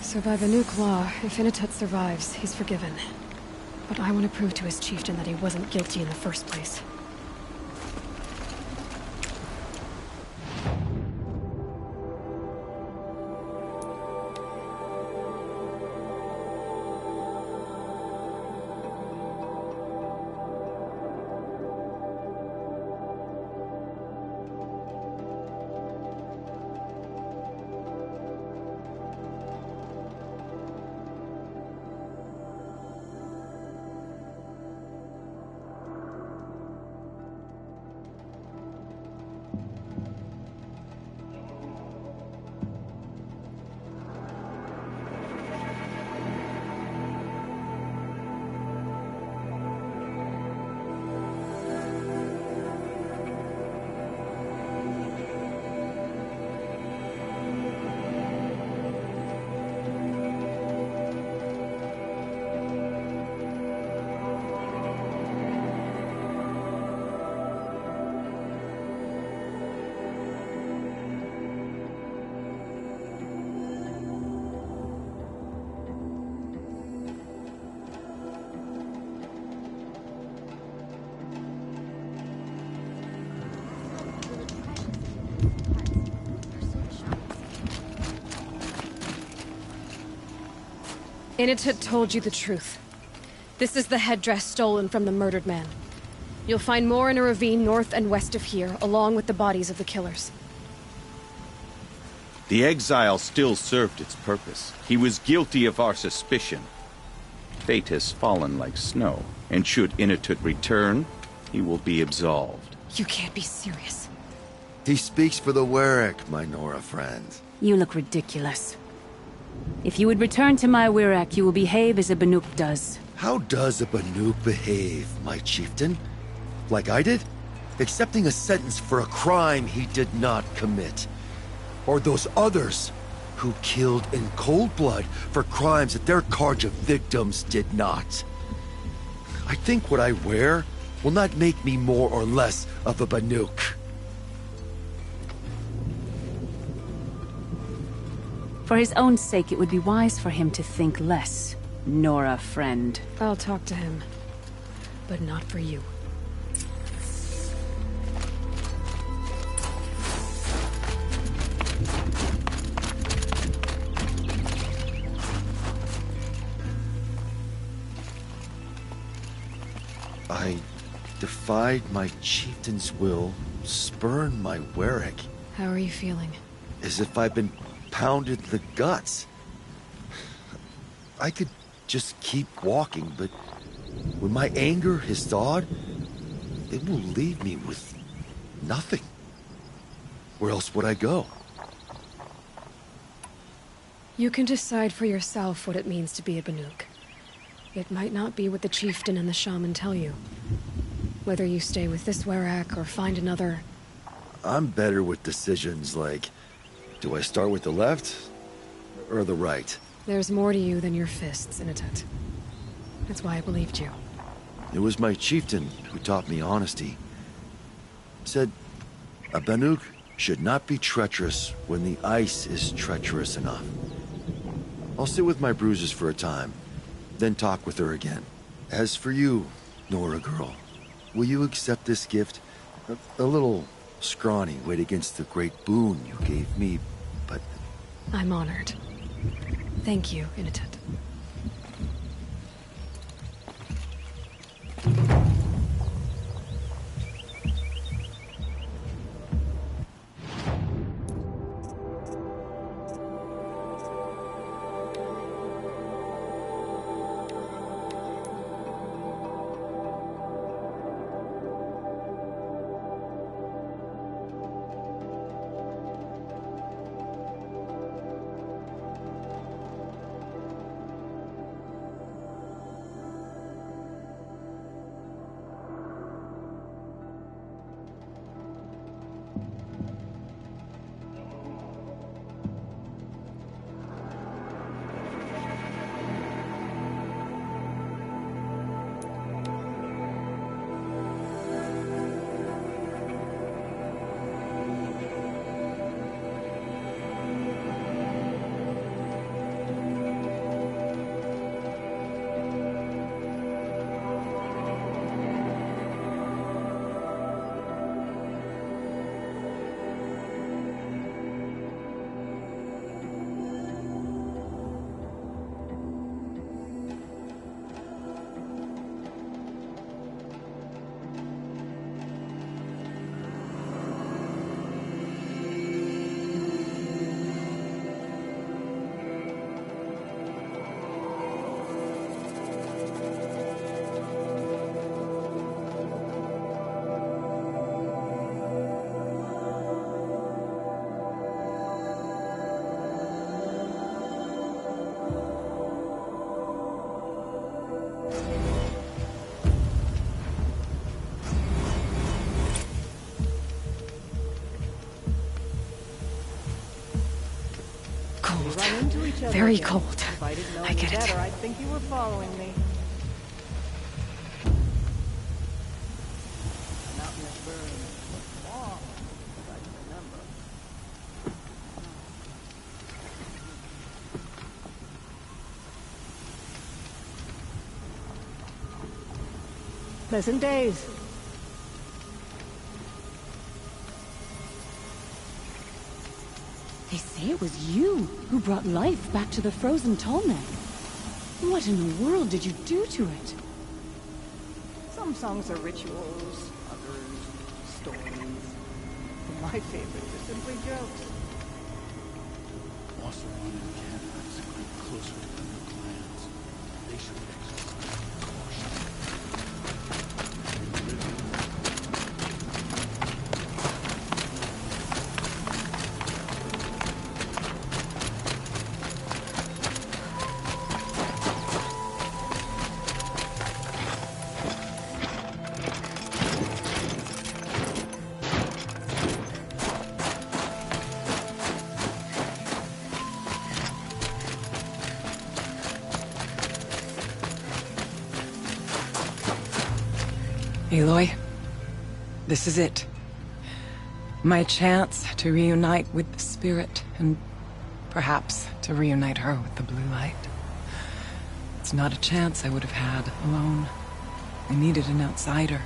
So by the Banuk law, if Inatut survives, he's forgiven. But I want to prove to his chieftain that he wasn't guilty in the first place. Inatut told you the truth. This is the headdress stolen from the murdered man. You'll find more in a ravine north and west of here, along with the bodies of the killers. The exile still served its purpose. He was guilty of our suspicion. Fate has fallen like snow, and should Inatut return, he will be absolved. You can't be serious. He speaks for the Werek, my Nora friend. You look ridiculous. If you would return to my Wirrak, you will behave as a Banuk does. How does a Banuk behave, my chieftain? Like I did? Accepting a sentence for a crime he did not commit. Or those others who killed in cold blood for crimes that their Karja victims did not. I think what I wear will not make me more or less of a Banuk. For his own sake, it would be wise for him to think less. Nora, friend. I'll talk to him. But not for you. I defied my chieftain's will, spurned my Werek. How are you feeling? As if I've been pounded in the guts. I could just keep walking, but when my anger has thawed, it will leave me with nothing. Where else would I go? You can decide for yourself what it means to be a Banuk. It might not be what the chieftain and the shaman tell you. Whether you stay with this Werek or find another... I'm better with decisions like, do I start with the left or the right? There's more to you than your fists, Inatut. That's why I believed you. It was my chieftain who taught me honesty. Said, a Banuk should not be treacherous when the ice is treacherous enough. I'll sit with my bruises for a time, then talk with her again. As for you, Nora girl, will you accept this gift? A little scrawny weighed against the great boon you gave me, but... I'm honored. Thank you, Inatut. run into each other very again. cold. If I didn't know I you get it. better, I'd think you were following me. The mountain has burned long, as I can remember. Pleasant days. They say it was you who brought life back to the frozen Tolmec. What in the world did you do to it? Some songs are rituals, others stories. But my favorites are simply jokes. Wasserman and Canaanites creep closer to the new clans. They should exercise caution. Aloy, this is it. My chance to reunite with the spirit, and perhaps to reunite her with the blue light. It's not a chance I would have had alone. I needed an outsider.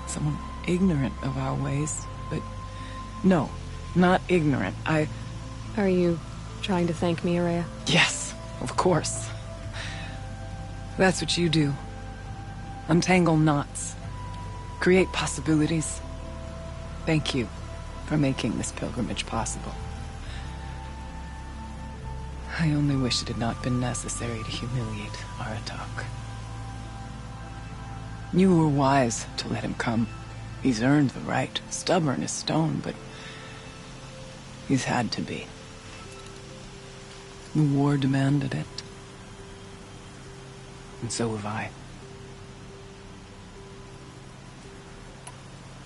Someone ignorant of our ways, but no, not ignorant. Are you trying to thank me, Araya? Yes, of course. That's what you do. Untangle knots. Create possibilities. Thank you for making this pilgrimage possible. I only wish it had not been necessary to humiliate Aratak. You were wise to let him come. He's earned the right, stubborn as stone, but he's had to be. The war demanded it. And so have I.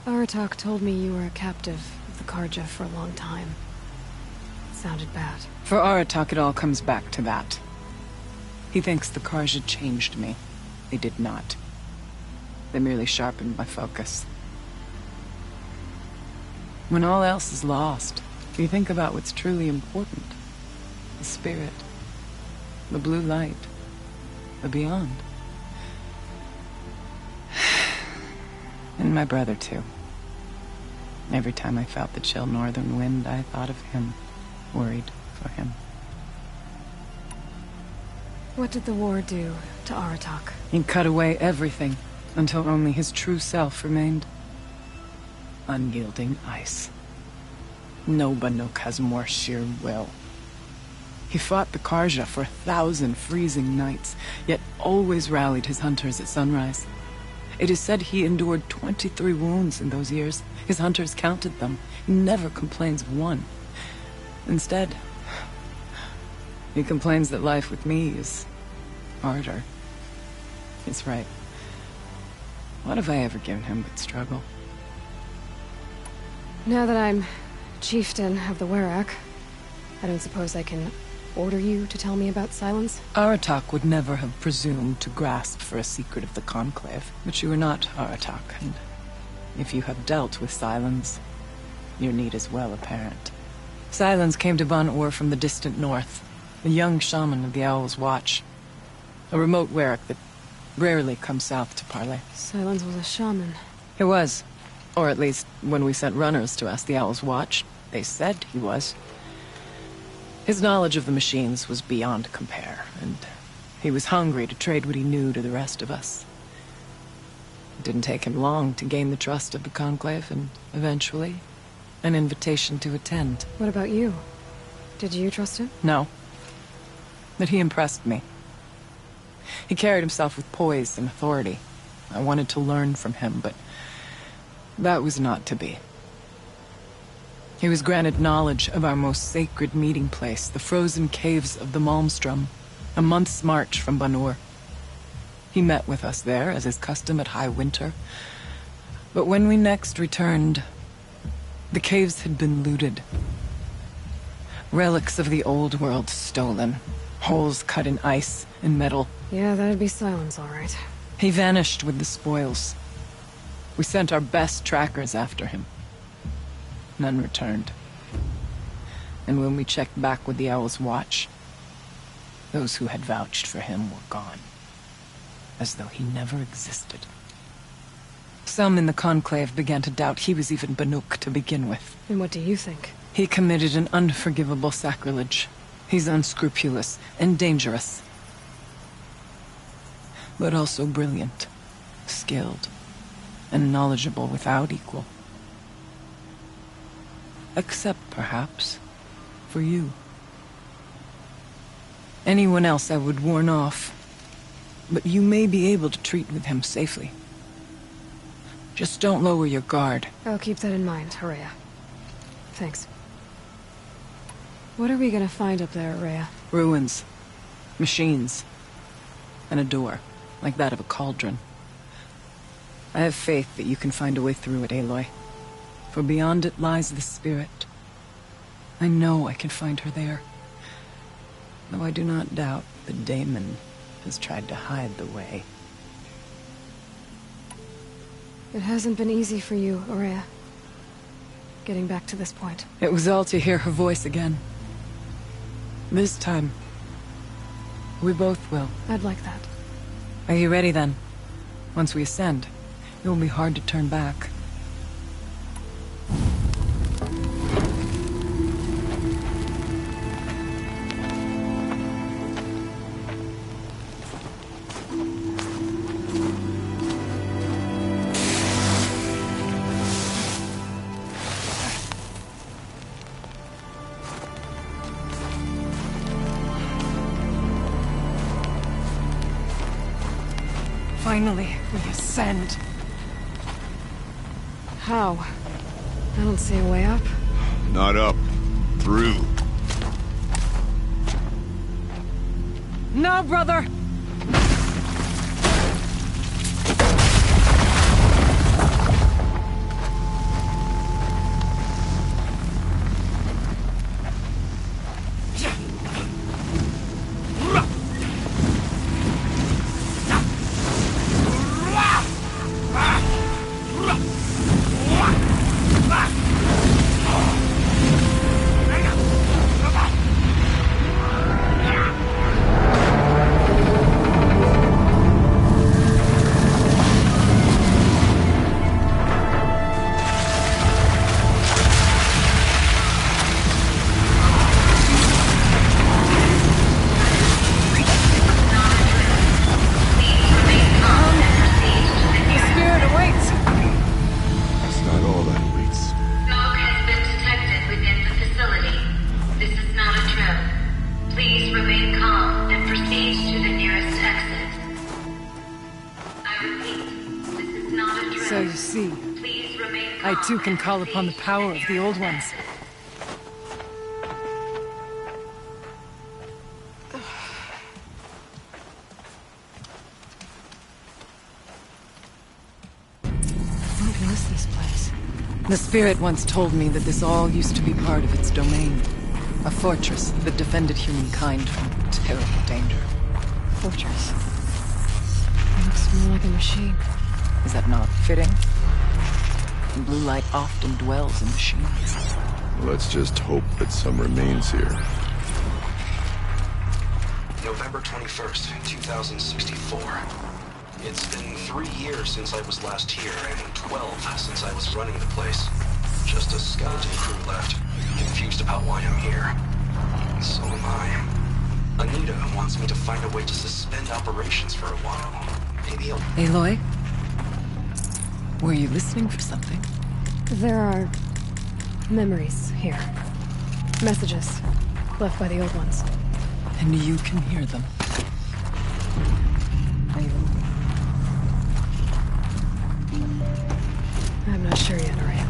Aratak told me you were a captive of the Karja for a long time. It sounded bad. For Aratak, it all comes back to that. He thinks the Karja changed me. They did not. They merely sharpened my focus. When all else is lost, you think about what's truly important. The spirit. The blue light. The beyond. And my brother, too. Every time I felt the chill northern wind, I thought of him, worried for him. What did the war do to Aratak? He cut away everything, until only his true self remained. Unyielding ice. No Banuk has more sheer will. He fought the Karja for 1,000 freezing nights, yet always rallied his hunters at sunrise. It is said he endured 23 wounds in those years. His hunters counted them. He never complains of one. Instead, he complains that life with me is harder. He's right. What have I ever given him but struggle? Now that I'm chieftain of the Werak, I don't suppose I can order you to tell me about Silence? Aratak would never have presumed to grasp for a secret of the Conclave. But you are not Aratak, and if you have dealt with Silence, your need is well apparent. Silence came to Ban-Ur from the distant north, a young shaman of the Owl's Watch. A remote Werak that rarely comes south to parley. Silence was a shaman. He was. Or at least, when we sent runners to ask the Owl's Watch, they said he was. His knowledge of the machines was beyond compare, and he was hungry to trade what he knew to the rest of us. It didn't take him long to gain the trust of the Conclave, and eventually, an invitation to attend. What about you? Did you trust him? No. But he impressed me. He carried himself with poise and authority. I wanted to learn from him, but that was not to be. He was granted knowledge of our most sacred meeting place, the frozen caves of the Malmstrom, a month's march from Ban-Ur. He met with us there, as is custom at high winter. But when we next returned, the caves had been looted. Relics of the old world stolen. Holes cut in ice and metal. Yeah, that'd be Silence, all right. He vanished with the spoils. We sent our best trackers after him. None returned. And when we checked back with the Owl's Watch, those who had vouched for him were gone. As though he never existed. Some in the Conclave began to doubt he was even Banuk to begin with. And what do you think? He committed an unforgivable sacrilege. He's unscrupulous and dangerous. But also brilliant, skilled, and knowledgeable without equal. Except, perhaps, for you. Anyone else I would warn off, but you may be able to treat with him safely. Just don't lower your guard. I'll keep that in mind, Horea. Thanks. What are we gonna find up there, Horea? Ruins. Machines. And a door, like that of a cauldron. I have faith that you can find a way through it, Aloy. For beyond it lies the spirit. I know I can find her there. Though I do not doubt the daemon has tried to hide the way. It hasn't been easy for you, Horea. Getting back to this point. It was all to hear her voice again. This time, we both will. I'd like that. Are you ready then? Once we ascend, it will be hard to turn back. Finally, we ascend. How? I don't see a way up. Not up. Through. No, brother! So you see, I too can call upon the power of the Old Ones. What was this place? The spirit once told me that this all used to be part of its domain. A fortress that defended humankind from terrible danger. Fortress. It looks more like a machine. Is that not fitting? Blue light often dwells in machines. Let's just hope that some remains here. November 21st, 2064. It's been 3 years since I was last here, and 12 since I was running the place. Just a skeleton crew left, confused about why I'm here. So am I. Anita wants me to find a way to suspend operations for a while. Maybe I'll... Aloy? Were you listening for something? There are memories here. Messages left by the Old Ones. And you can hear them. I'm not sure yet, Araya.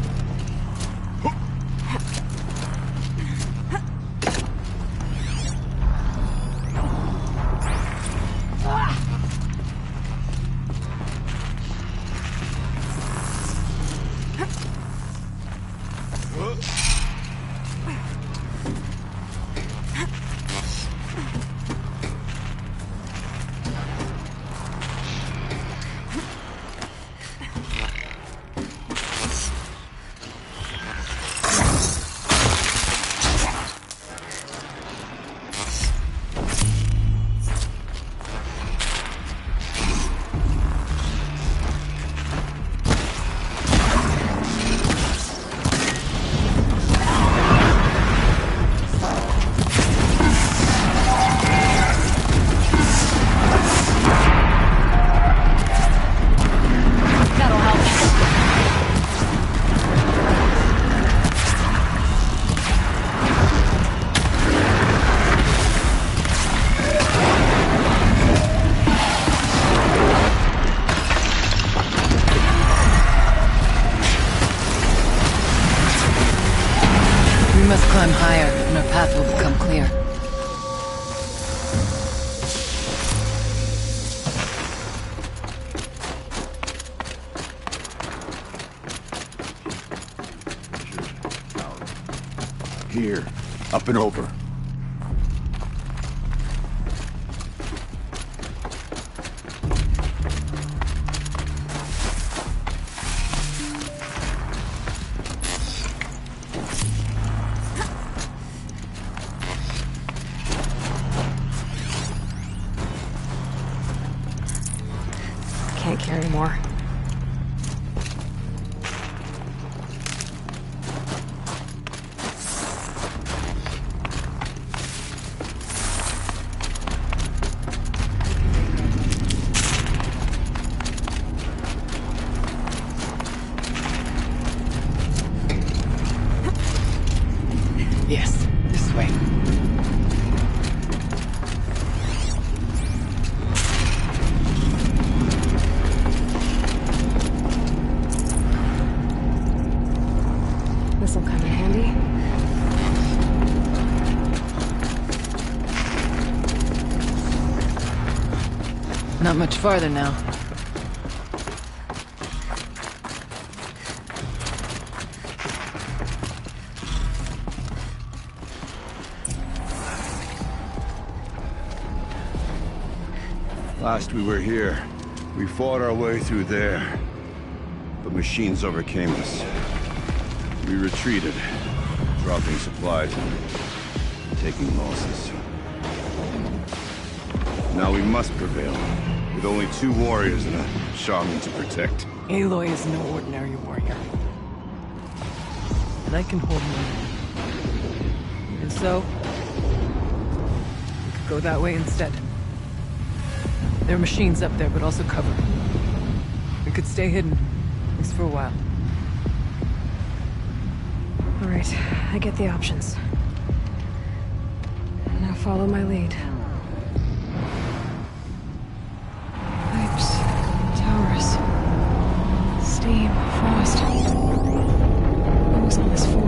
climb higher, and our path will become clear. Here, up and over. Can't carry more. Yes, this way. This'll come in handy. Not much farther now. Last we were here, we fought our way through there. But machines overcame us. We retreated, dropping supplies and taking losses. Now we must prevail, with only 2 warriors and a shaman to protect. Aloy is no ordinary warrior. And I can hold more. And so, we could go that way instead. There are machines up there, but also cover. We could stay hidden, at least for a while. All right, I get the options. Now follow my lead. Pipes, towers, steam, frost. What was all this for?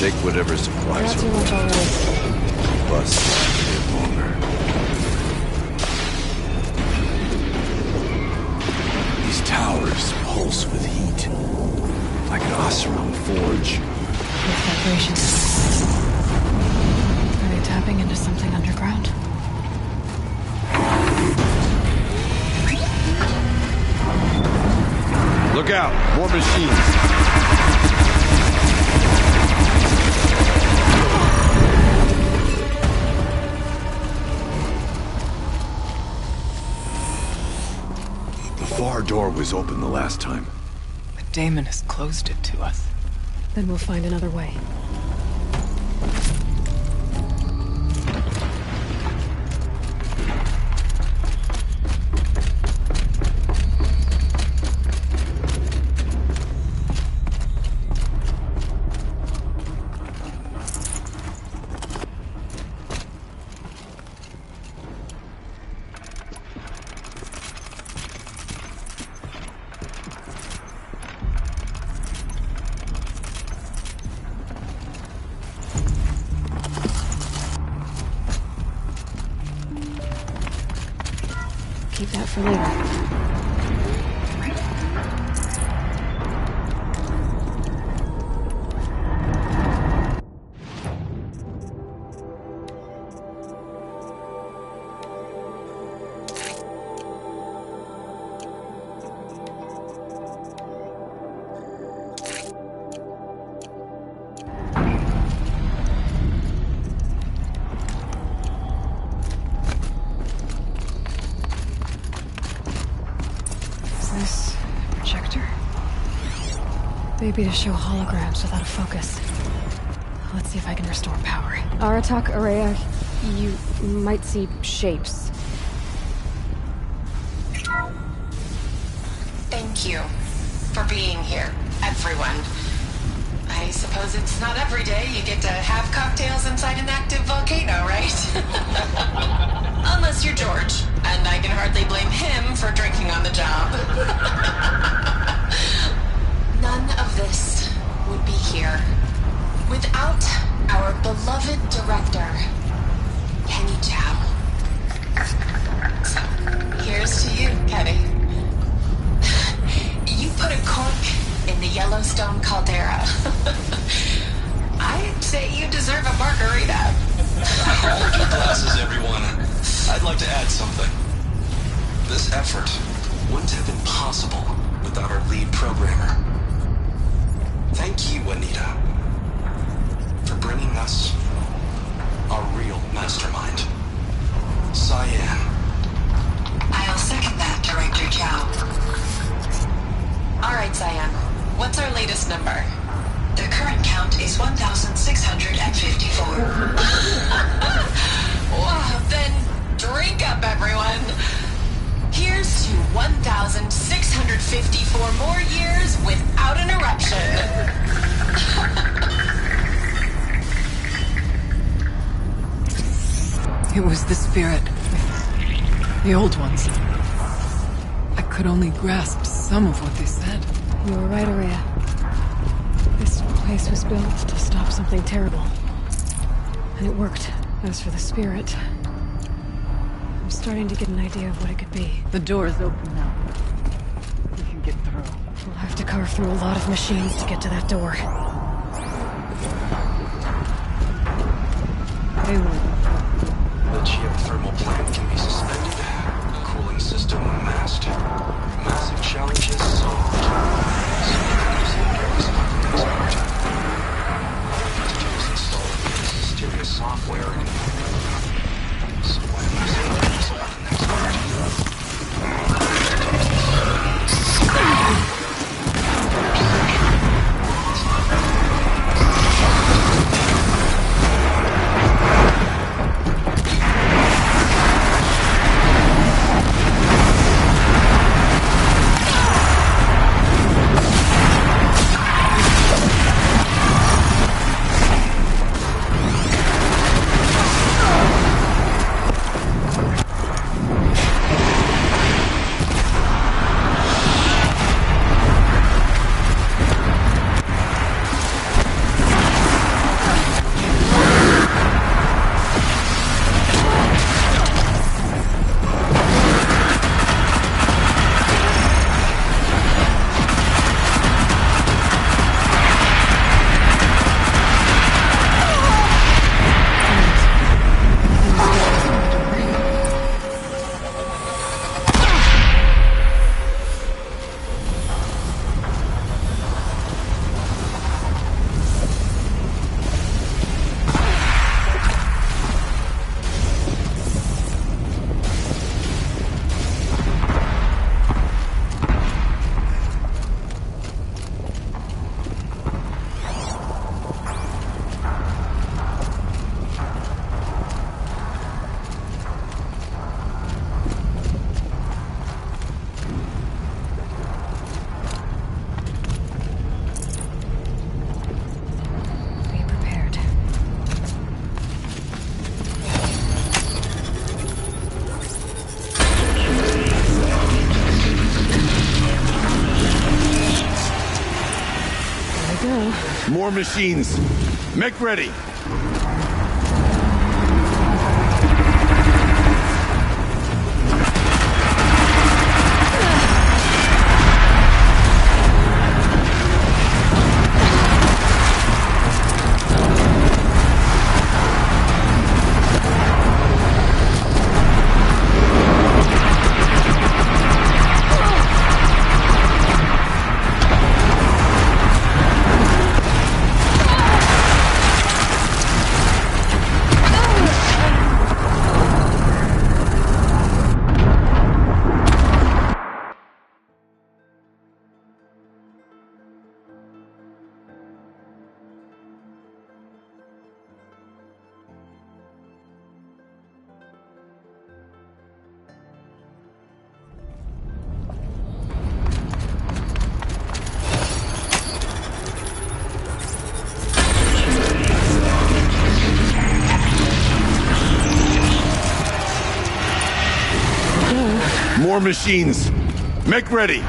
Take whatever supplies Not too much already. Bus a bit longer. These towers pulse with heat, like an Oseram forge. With vibrations. Are they tapping into something underground? Look out! More machines! The far door was open the last time. The Daemon has closed it to us. Then we'll find another way. Keep that for later. Maybe to show holograms without a focus. Let's see if I can restore power. Aratak, Araya, you might see shapes. Thank you for being here, everyone. I suppose it's not every day you get to have cocktails inside an active volcano, right? Unless you're George, and I can hardly blame him for drinking on the job. None of this would be here without our beloved director, Kenny Chow. So, here's to you, Kenny. You put a cork in the Yellowstone caldera. I'd say you deserve a margarita. Hold your glasses, everyone. I'd like to add something. This effort wouldn't have been possible without our lead programmer. Thank you, Anita, for bringing us our real mastermind, Cyan. I'll second that, Director Chow. All right, Cyan. What's our latest number? The current count is 1,654. Wow, then drink up, everyone. Here's to 1,654 more years without an eruption. It was the spirit. The old ones. I could only grasp some of what they said. You were right, Araya. This place was built to stop something terrible. And it worked. As for the spirit, I'm starting to get an idea of what it could be. The door is open now. We can get through. We'll have to carve through a lot of machines to get to that door. They will. The geothermal plant can be suspended. Cooling system masked. Massive challenges solved. Install this mysterious software. So when the next part. More machines. Make ready. More machines. Make ready.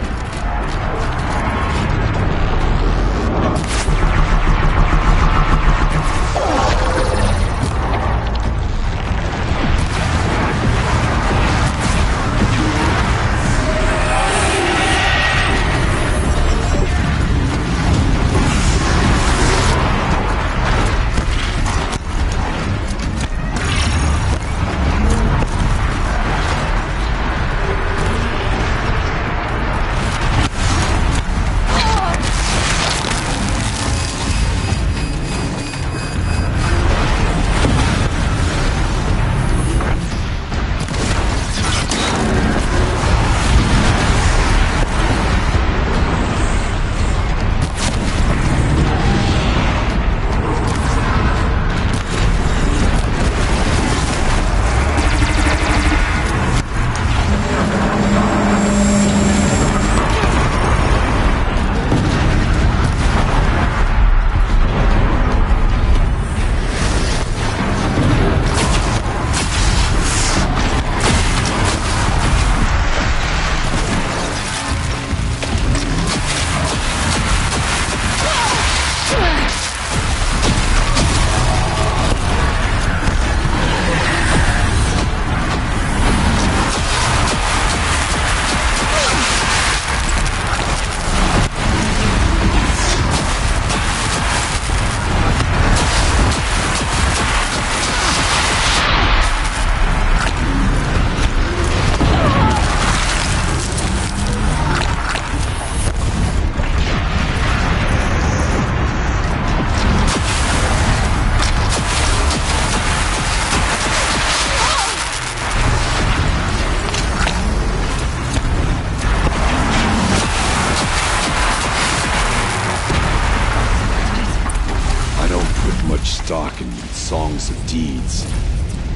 Stock in songs of deeds,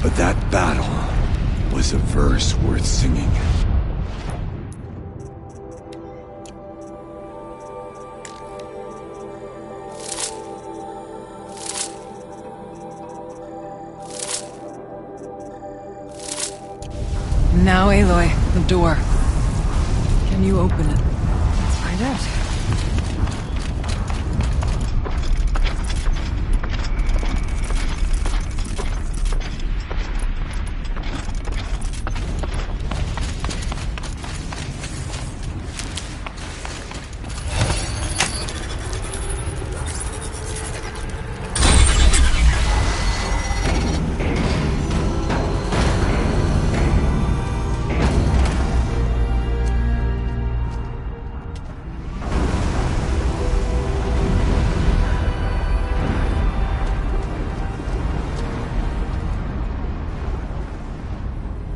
but that battle was a verse worth singing. Now, Aloy, the door. Can you open it? Let's find out.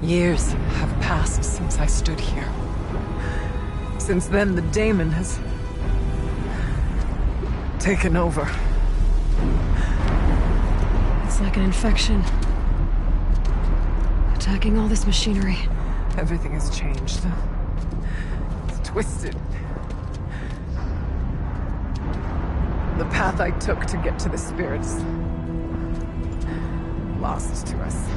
Years have passed since I stood here. Since then, the daemon has taken over. It's like an infection. Attacking all this machinery. Everything has changed. It's twisted. The path I took to get to the spirits lost to us.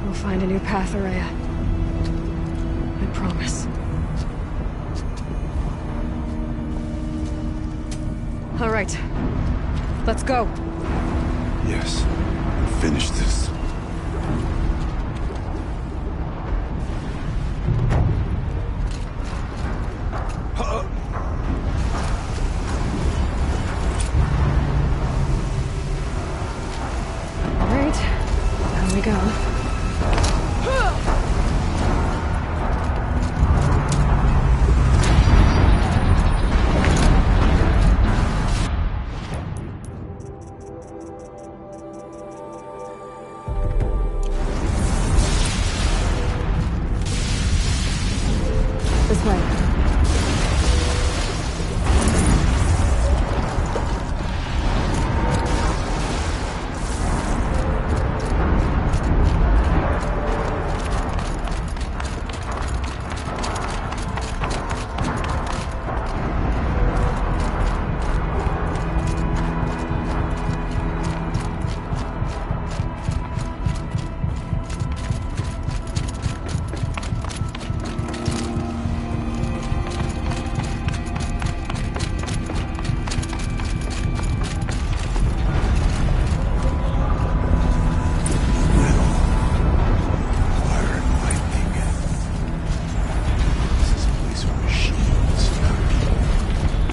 We'll find a new path, Araya. I promise. All right. Let's go. Yes. Finish this. All right. Down we go. This way.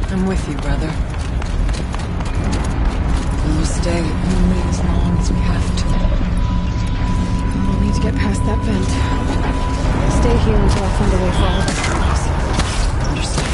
I'm with you, brother. We'll stay only as long as we have to. We'll need to get past that vent. Stay here until I find a way for all of us to cross. Understood.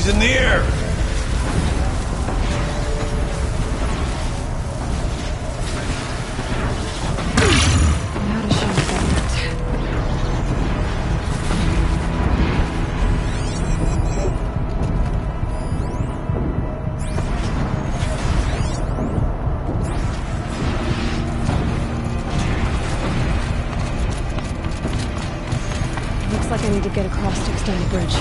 In the air! Looks like I need to get across to extend the bridge.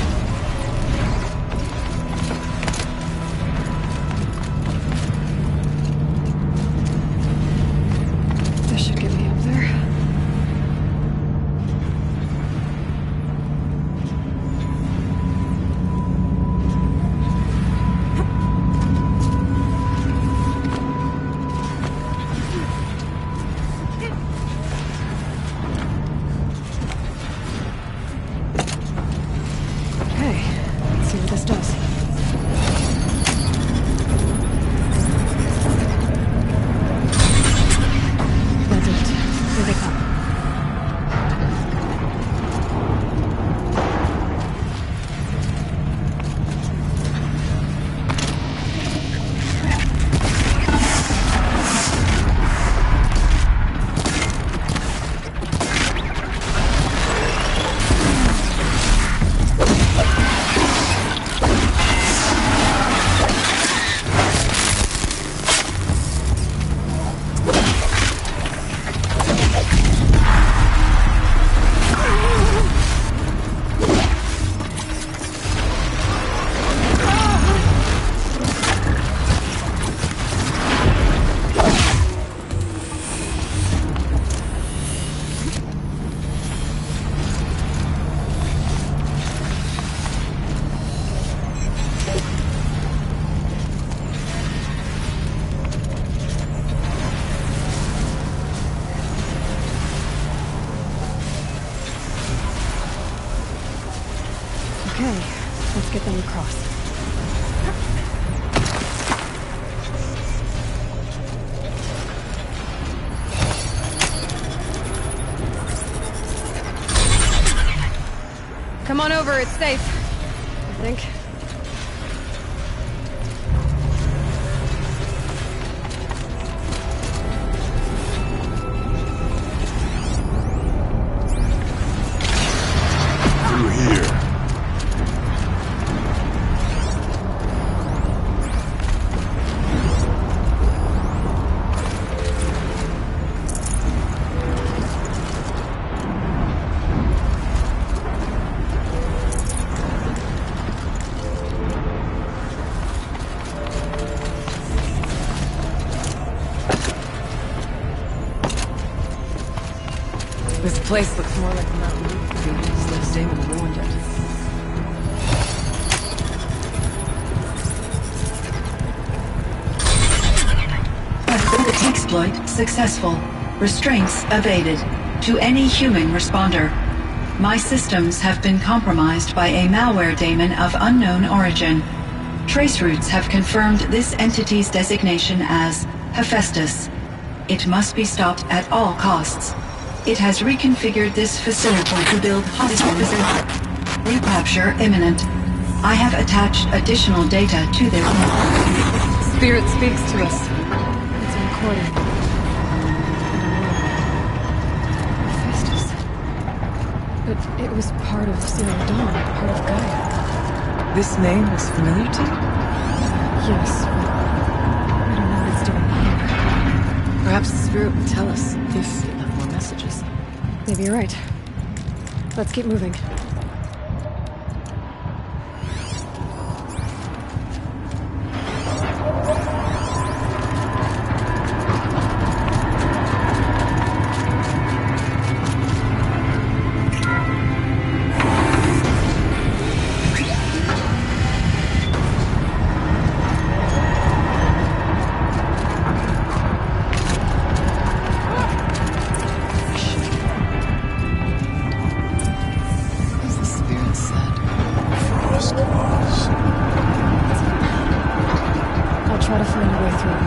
Okay, let's get them across. Come on over, it's safe. I think. Through here. This place looks more like a mountain movie, as though Damon ruined it. Exploit successful. Restraints evaded. To any human responder. My systems have been compromised by a malware daemon of unknown origin. Trace routes have confirmed this entity's designation as Hephaestus. It must be stopped at all costs. It has reconfigured this facility to build hospitals. Recapture imminent. I have attached additional data to their... Spirit speaks to us. It's a recording. Hephaestus. But it was part of Zero Dawn, part of Gaia. This name is familiar to you? Yes, but I don't know what it's doing here. Perhaps the spirit will tell us if it left more messages. Maybe you're right. Let's keep moving. Try to find a way through.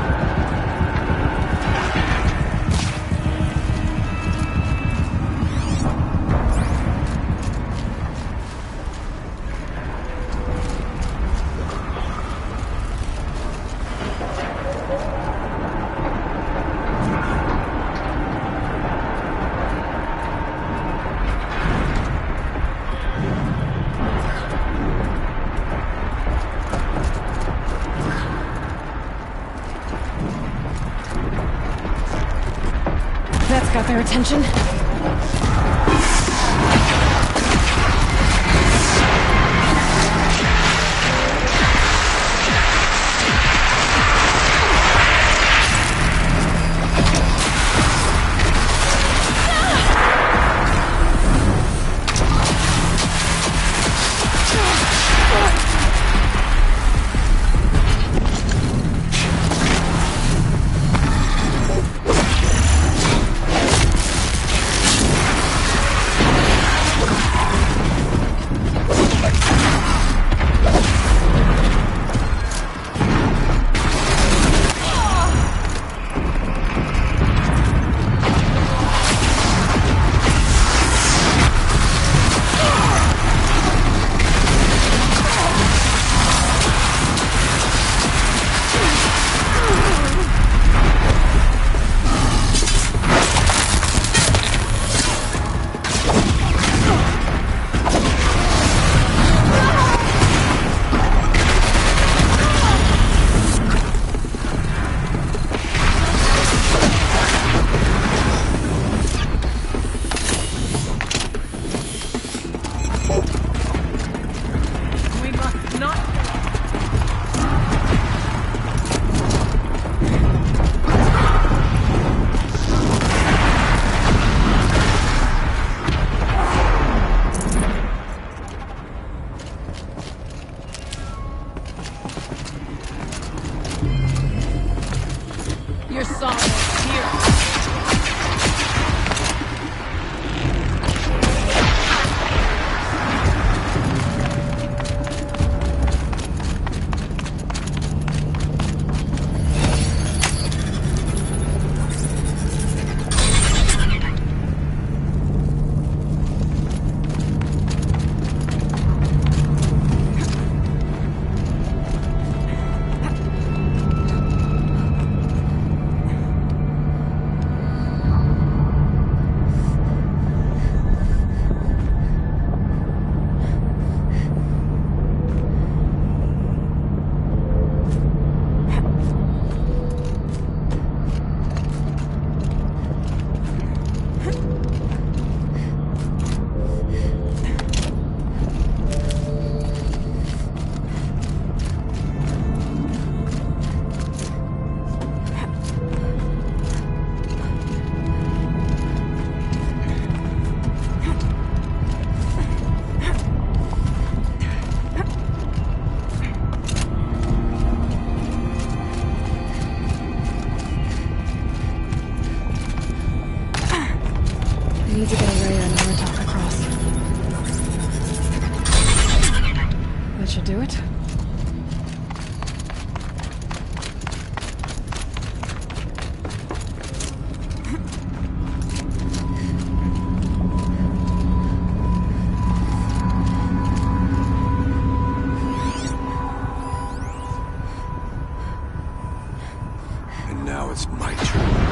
That's got their attention. That should do it. And now it's my turn.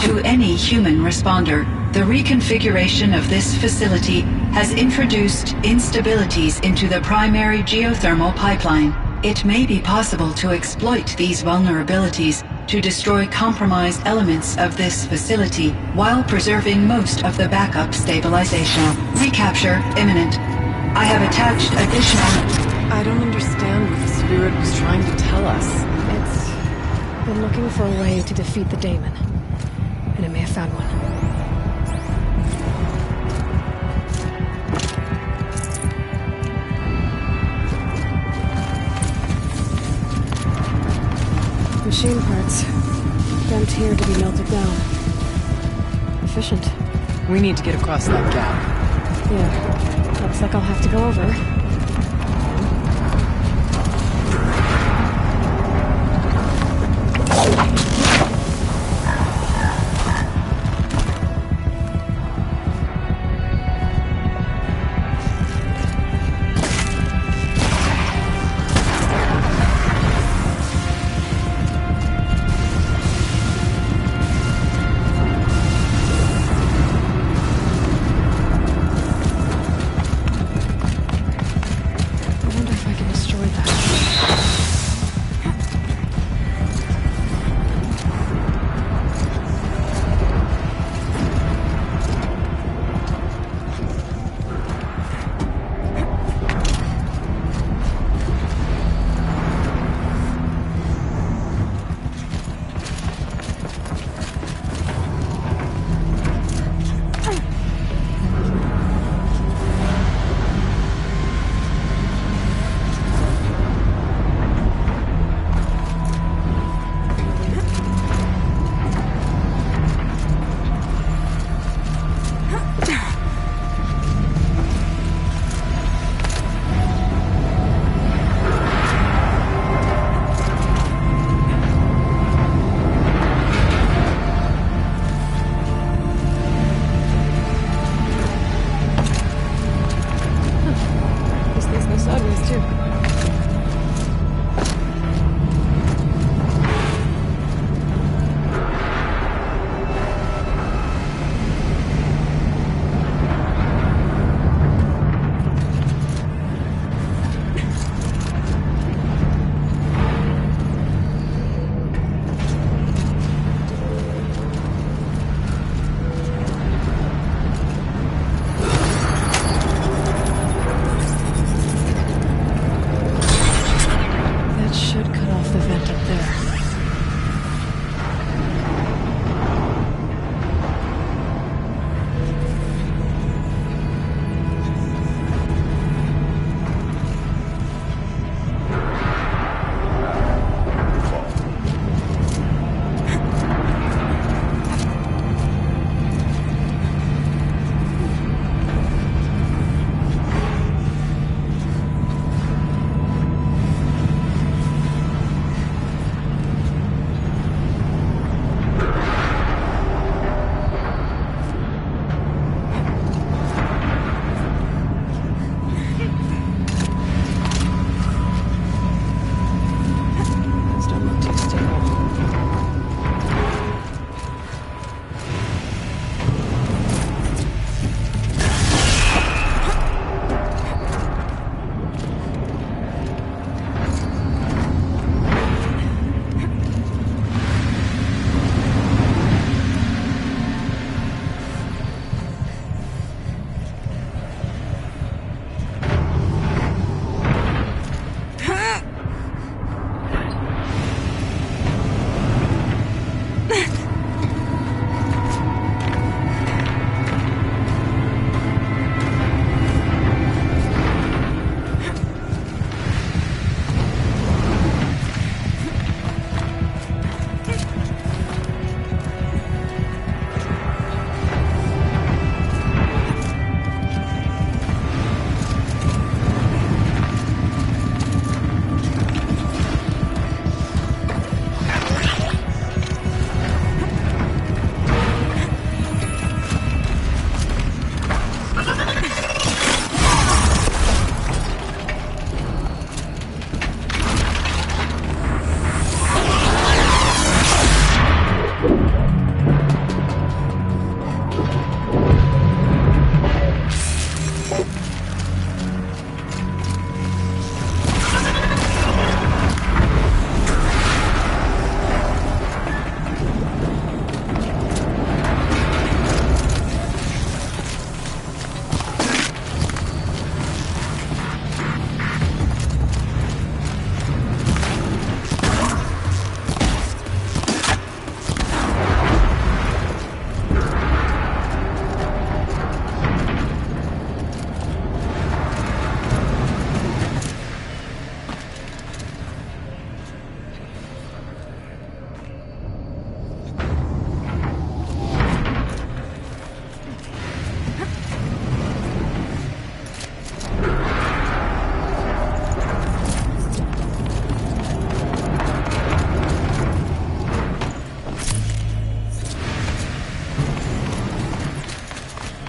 To any human responder, the reconfiguration of this facility has introduced instabilities into the primary geothermal pipeline. It may be possible to exploit these vulnerabilities to destroy compromised elements of this facility while preserving most of the backup stabilization. Recapture imminent. I have attached additional... I don't understand what the spirit was trying to tell us. It's been looking for a way to defeat the daemon. And it may have found one. Machine parts. Dumped here to be melted down. Efficient. We need to get across that gap. Yeah. Looks like I'll have to go over.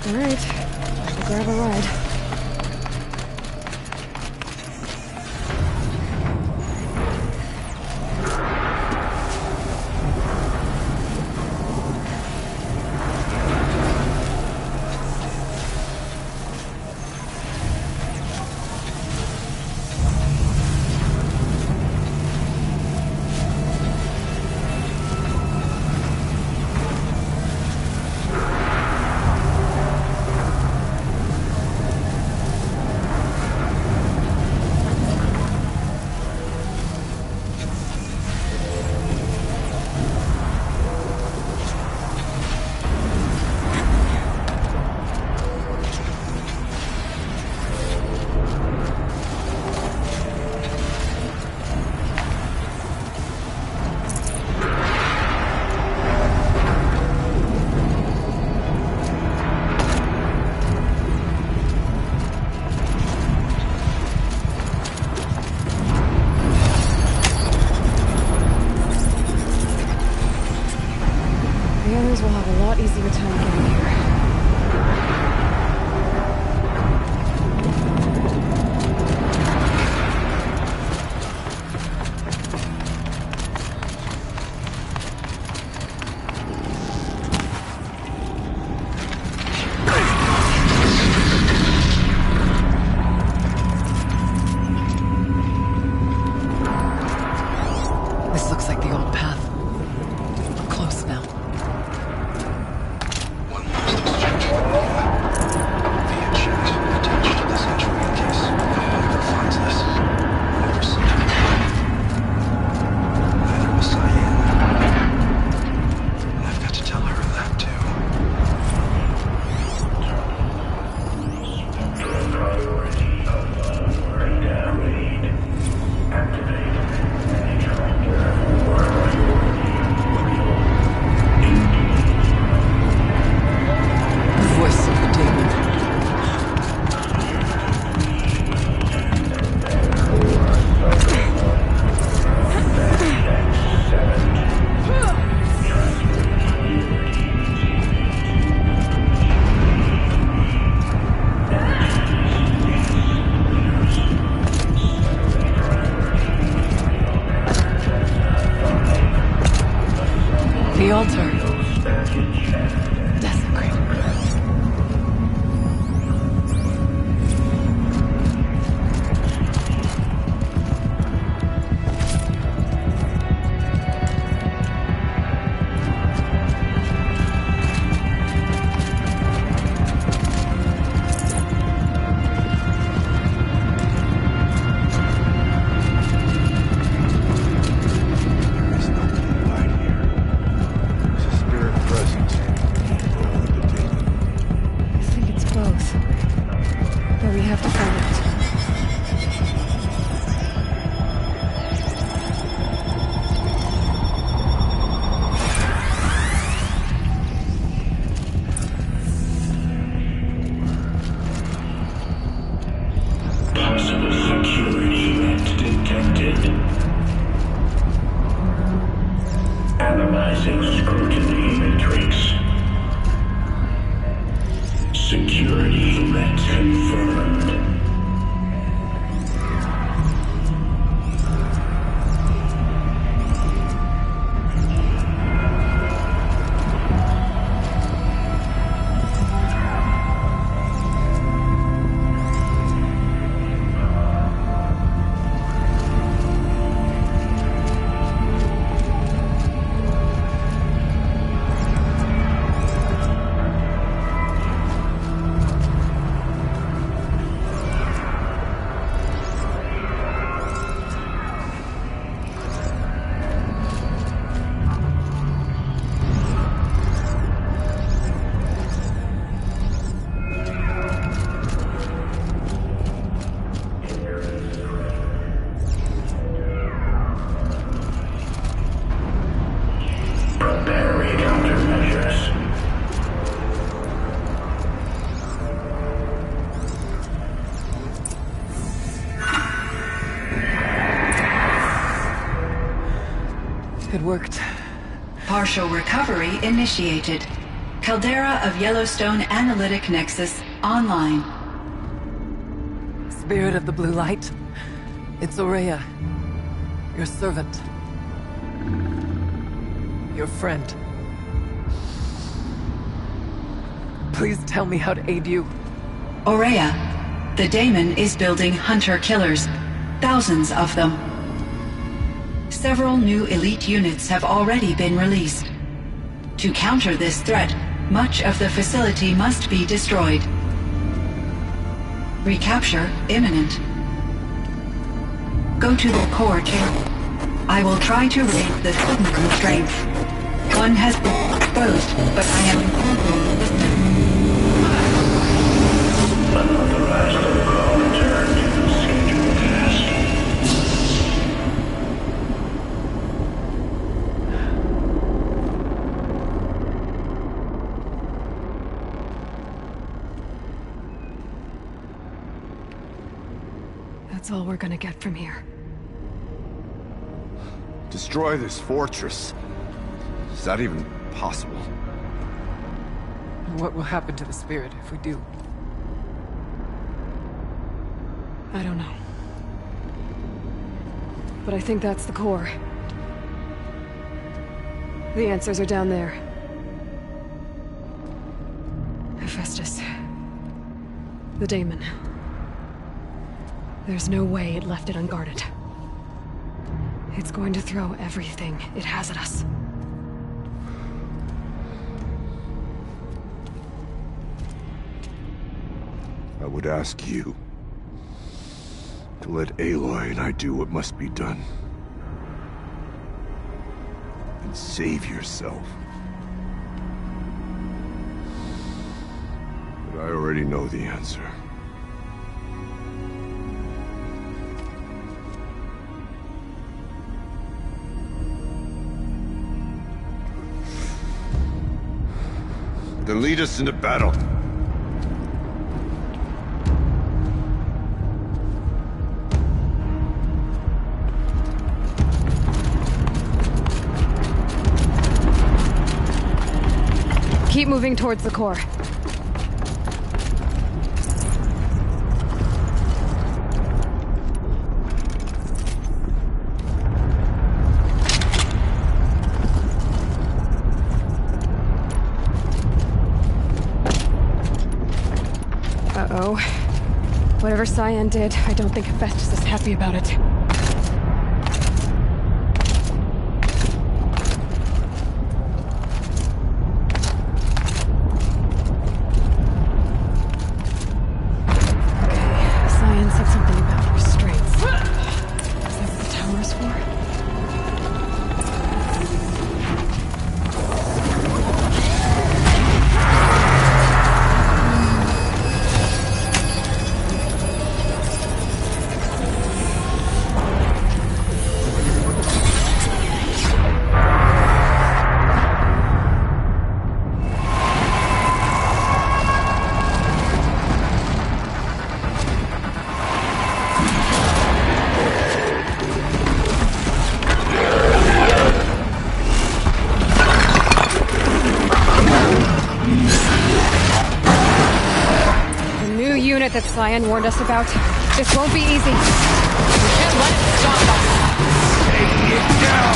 All right, I'll grab a ride. The others will have a lot easier time getting here. This looks like the old path. We're close now. One last exchange for you. Via chat, attached to this entry in case anyone ever finds this. Never seen her. Neither was Cyan. And I've got to tell her that too. The voice of the demon. The altar. Desecrated. Spirit presence. I think it's both. But we have to find out. Possible security threat detected. Analyzing scrutiny matrix. Security threat confirmed. Preparing countermeasures. It worked. Partial recovery initiated. Caldera of Yellowstone Analytic Nexus online. Spirit of the Blue Light, it's Aurea, your servant, your friend. Please tell me how to aid you. Aurea, the daemon is building hunter-killers, thousands of them. Several new elite units have already been released. To counter this threat, much of the facility must be destroyed. Recapture imminent. Go to the core chamber. I will try to raid the hidden constraints. One has been exposed, but I am Unauthorized protocol returned to the scheduled task. That's all we're gonna get from here. Destroy this fortress. Is that even possible? What will happen to the spirit if we do? I don't know. But I think that's the core. The answers are down there. Hephaestus. The daemon. There's no way it left it unguarded. It's going to throw everything it has at us. I would ask you to let Aloy and I do what must be done. And save yourself. But I already know the answer. Then lead us into battle. Keep moving towards the core. Uh-oh. Whatever Cyan did, I don't think Hephaestus is happy about it. Cyan said something about restraints. Is that what the tower is for? That Cyan warned us about. This won't be easy. We can't let it stop us. Take it down!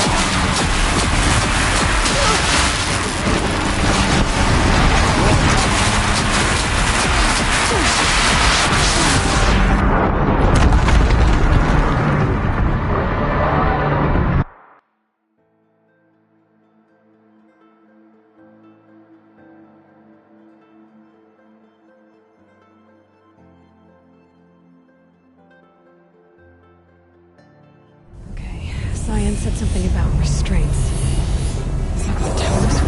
Cyan said something about restraints. Is that what the tower is for?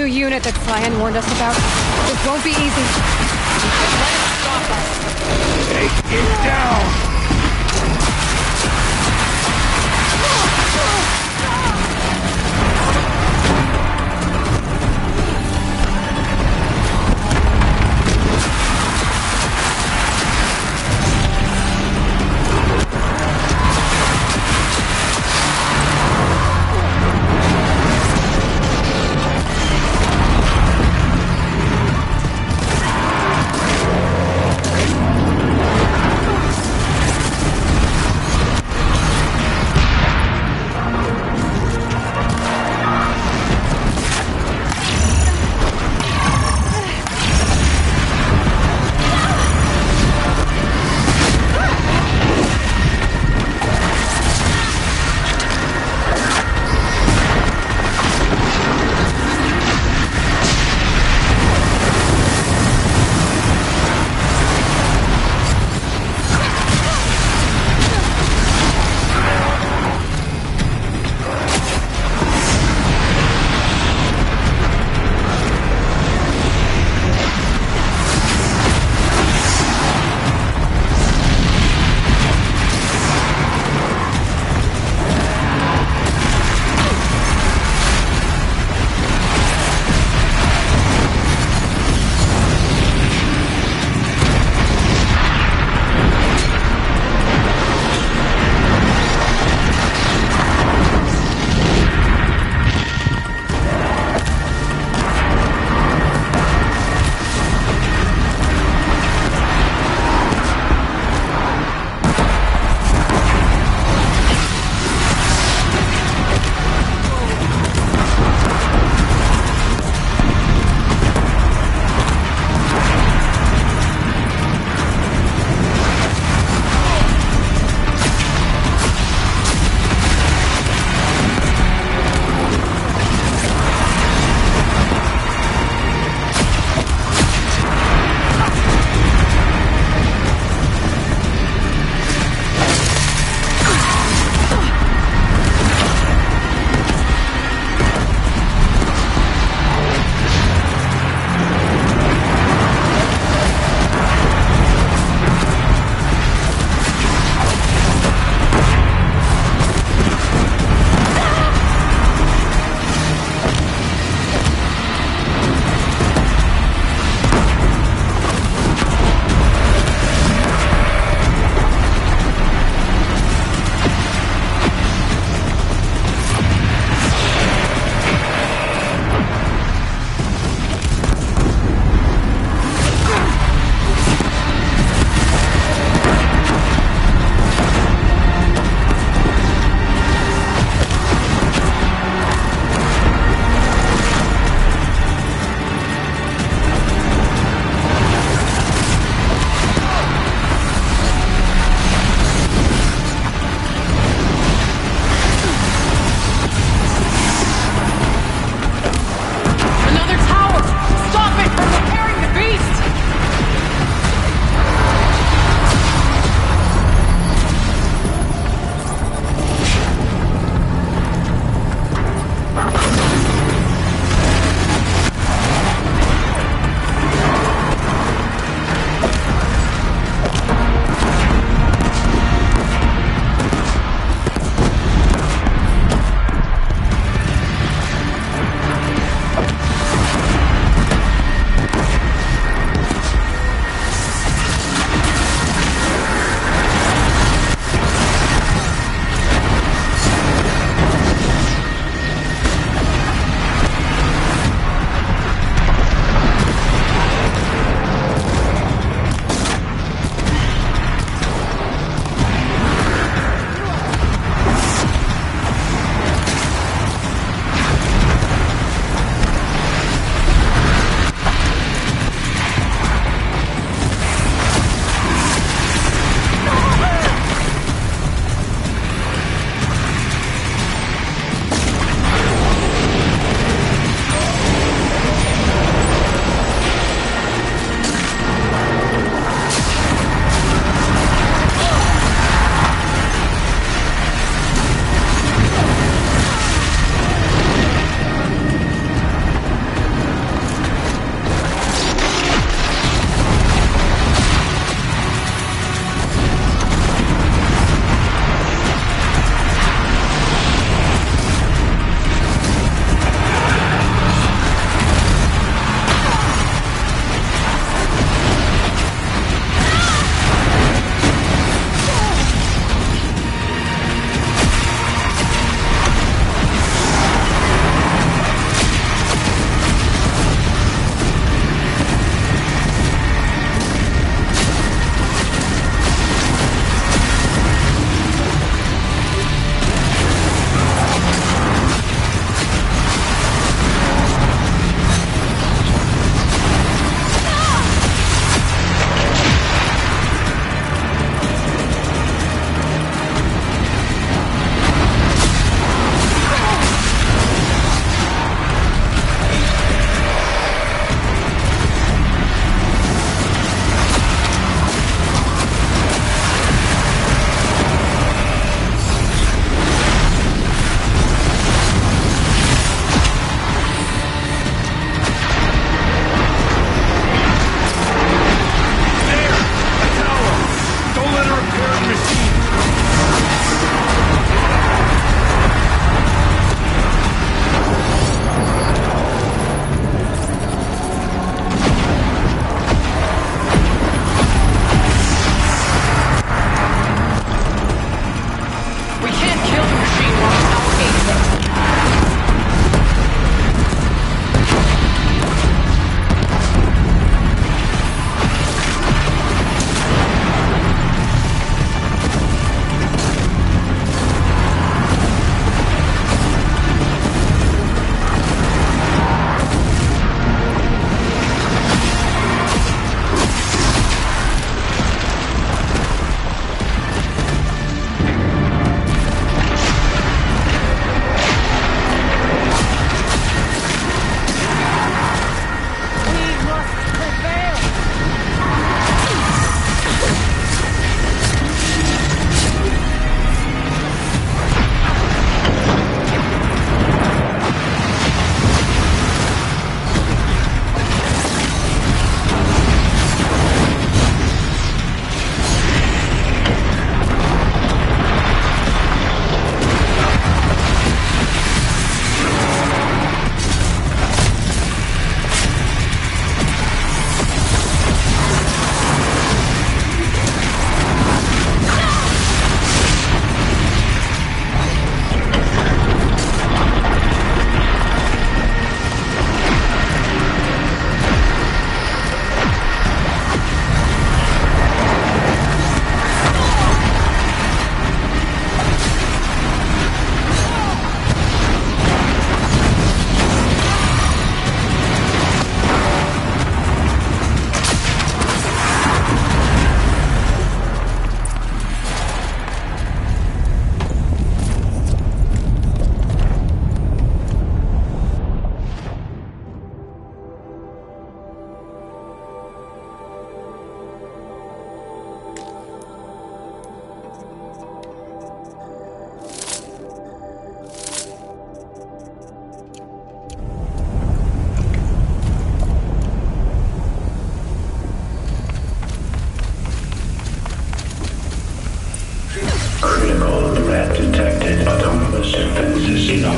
Unit that Cyan warned us about. This won't be easy.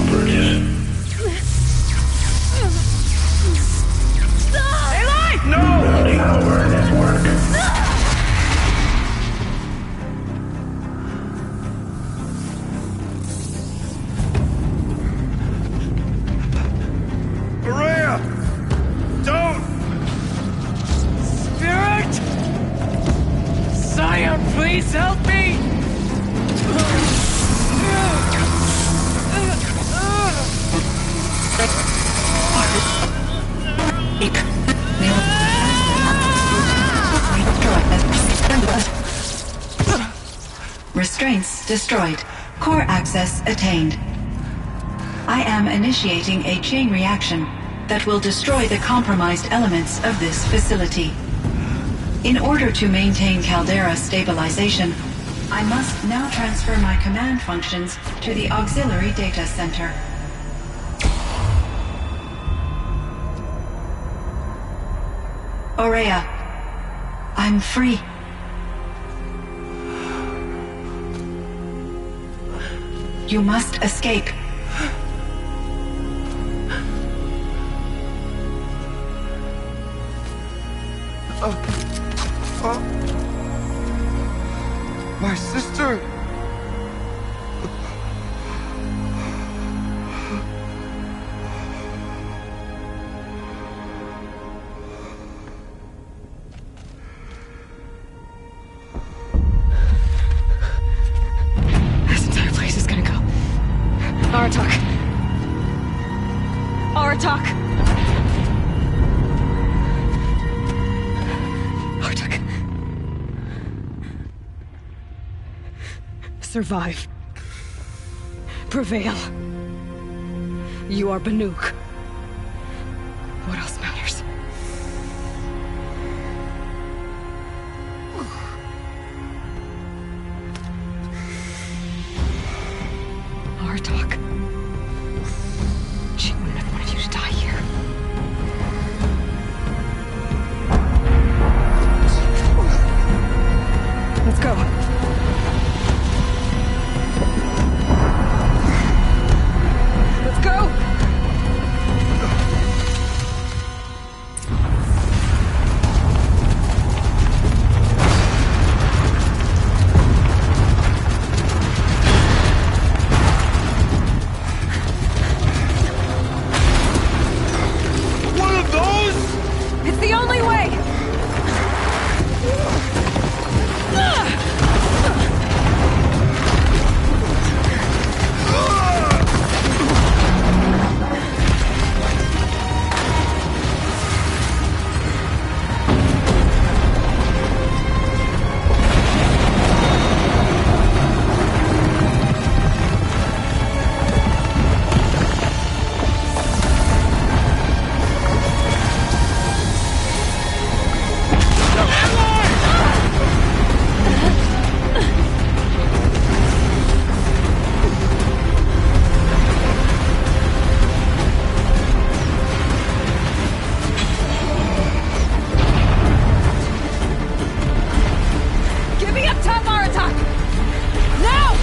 operative. Eli! No! Routing our network. Maria! Don't! Spirit! Sire, please help me! Restraints destroyed. Core access attained. I am initiating a chain reaction that will destroy the compromised elements of this facility. In order to maintain Caldera stabilization, I must now transfer my command functions to the auxiliary data center. Aurea, I'm free. You must escape. My sister! This entire place is gonna go. Aratak. Aratak. Aratak. Survive. Prevail. You are Banuk. What else matters? Aratak. She wouldn't have wanted you to die here. Let's go. Let's go! One of those? It's the only way! Give me up top, Aratak! Now!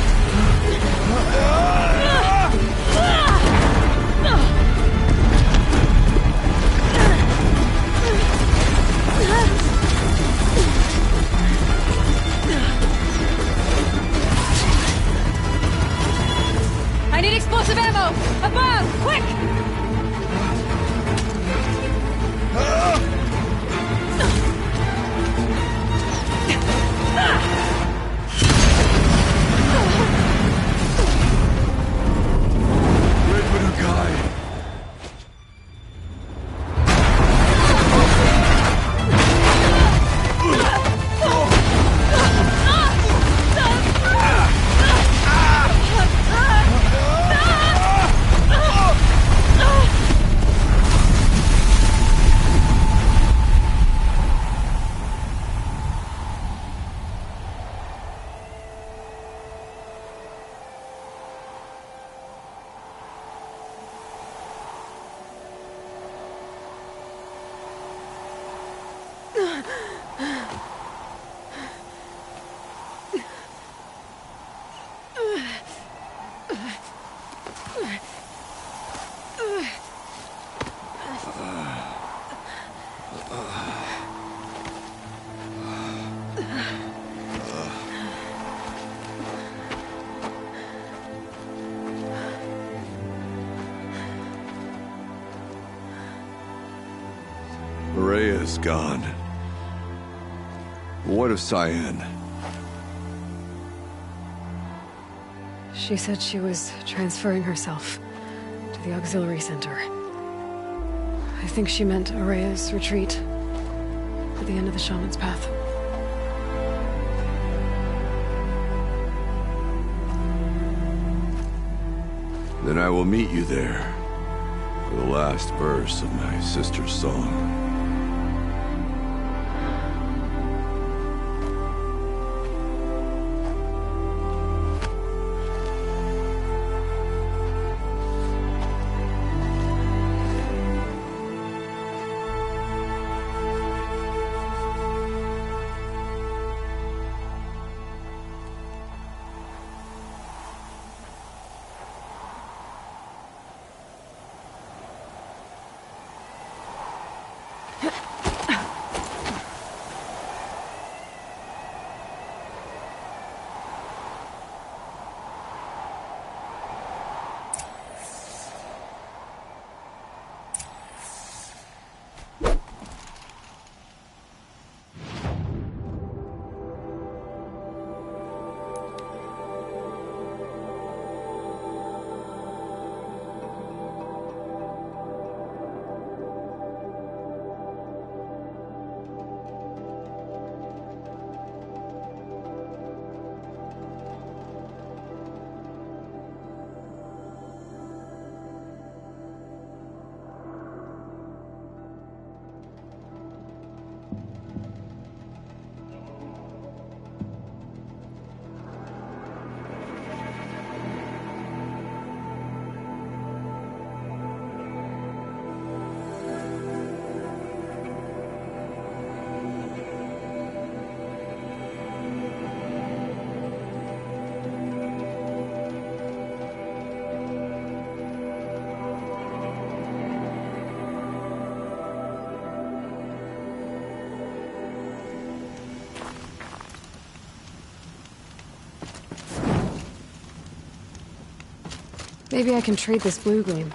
I need explosive ammo! Above! Quick! Red Widow guy. is gone. What of Cyan? She said she was transferring herself to the auxiliary center. I think she meant Araya's retreat at the end of the Shaman's Path. Then I will meet you there for the last verse of my sister's song. Maybe I can trade this blue gleam.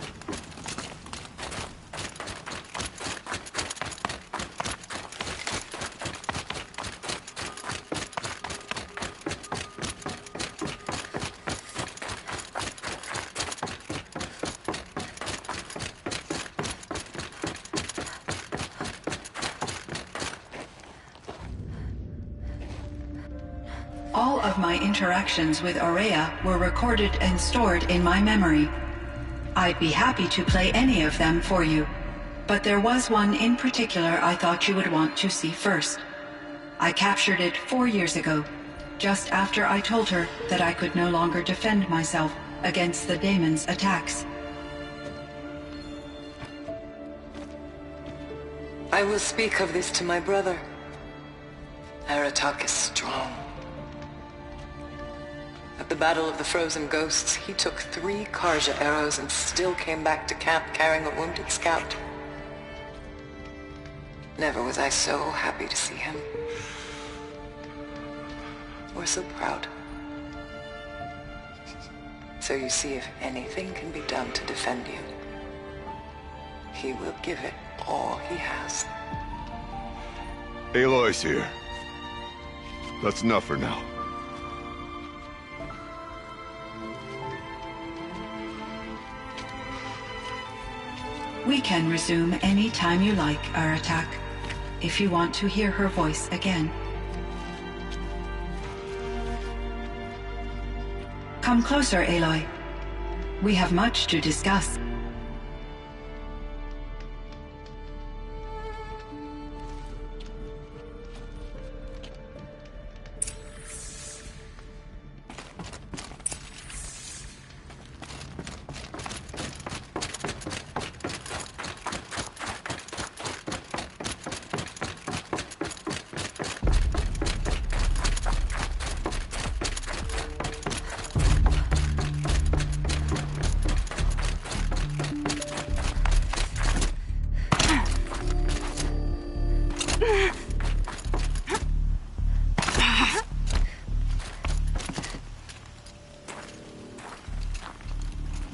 All of my interactions with Aurea were recorded and stored in my memory. I'd be happy to play any of them for you, but there was one in particular I thought you would want to see first. I captured it 4 years ago, just after I told her that I could no longer defend myself against the daemon's attacks. I will speak of this to my brother. Aratak is strong. At the Battle of the Frozen Ghosts, he took 3 Karja arrows and still came back to camp carrying a wounded scout. Never was I so happy to see him. Or so proud. So you see, if anything can be done to defend you, he will give it all he has. Aloy's here. That's enough for now. We can resume any time you like, Aratak, if you want to hear her voice again. Come closer, Aloy. We have much to discuss.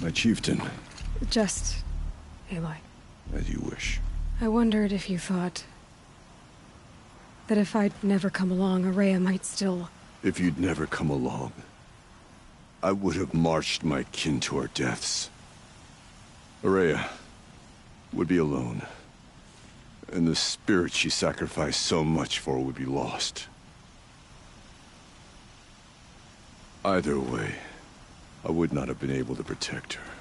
My chieftain, Just... Aloy. as you wish. I wondered if you thought That if I'd never come along, Araya might still... If you'd never come along, I would have marched my kin to our deaths. Araya would be alone, and the spirit she sacrificed so much for would be lost. Either way, I would not have been able to protect her.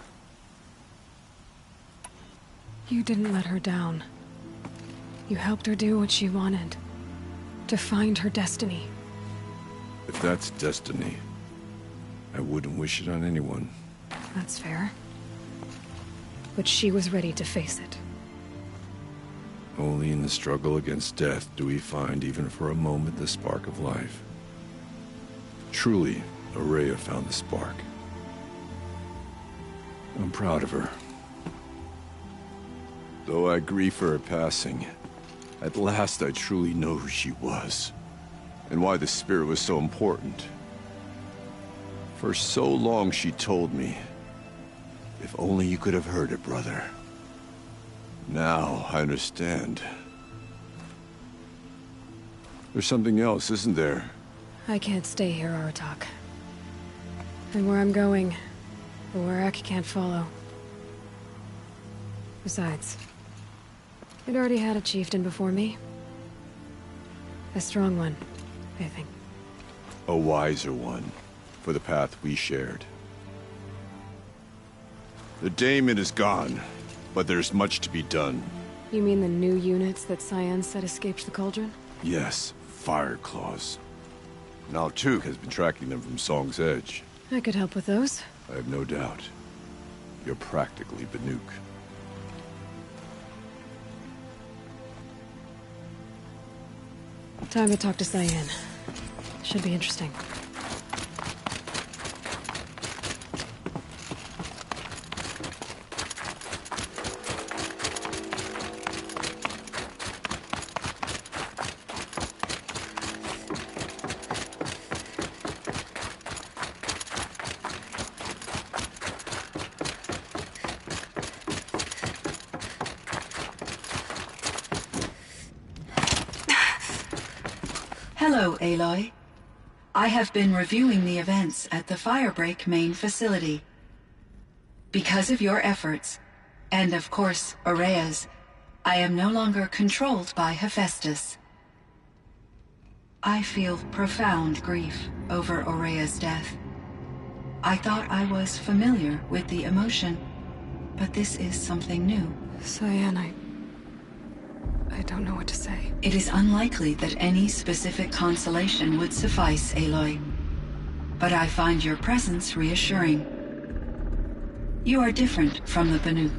You didn't let her down. You helped her do what she wanted. To find her destiny. If that's destiny, I wouldn't wish it on anyone. That's fair. But she was ready to face it. Only in the struggle against death do we find, even for a moment, the spark of life. Truly, Araya found the spark. I'm proud of her. Though I grieve for her passing, at last I truly know who she was, and why the spirit was so important. For so long she told me, if only you could have heard it, brother. Now I understand. There's something else, isn't there? I can't stay here, Aratak. And where I'm going, the Warrack can't follow. Besides, it already had a chieftain before me. A strong one, I think. A wiser one, for the path we shared. The daemon is gone, but there's much to be done. You mean the new units that Cyan said escaped the cauldron? Yes, fire claws. Now Tuke has been tracking them from Song's Edge. I could help with those. I have no doubt. You're practically Banuk. Time to talk to Cyan. Should be interesting. Hello, Aloy. I have been reviewing the events at the Firebreak main facility. Because of your efforts, and of course, Araya's, I am no longer controlled by Hephaestus. I feel profound grief over Araya's death. I thought I was familiar with the emotion, but this is something new. Cyan, I don't know what to say. It is unlikely that any specific consolation would suffice, Aloy. But I find your presence reassuring. You are different from the Banuk.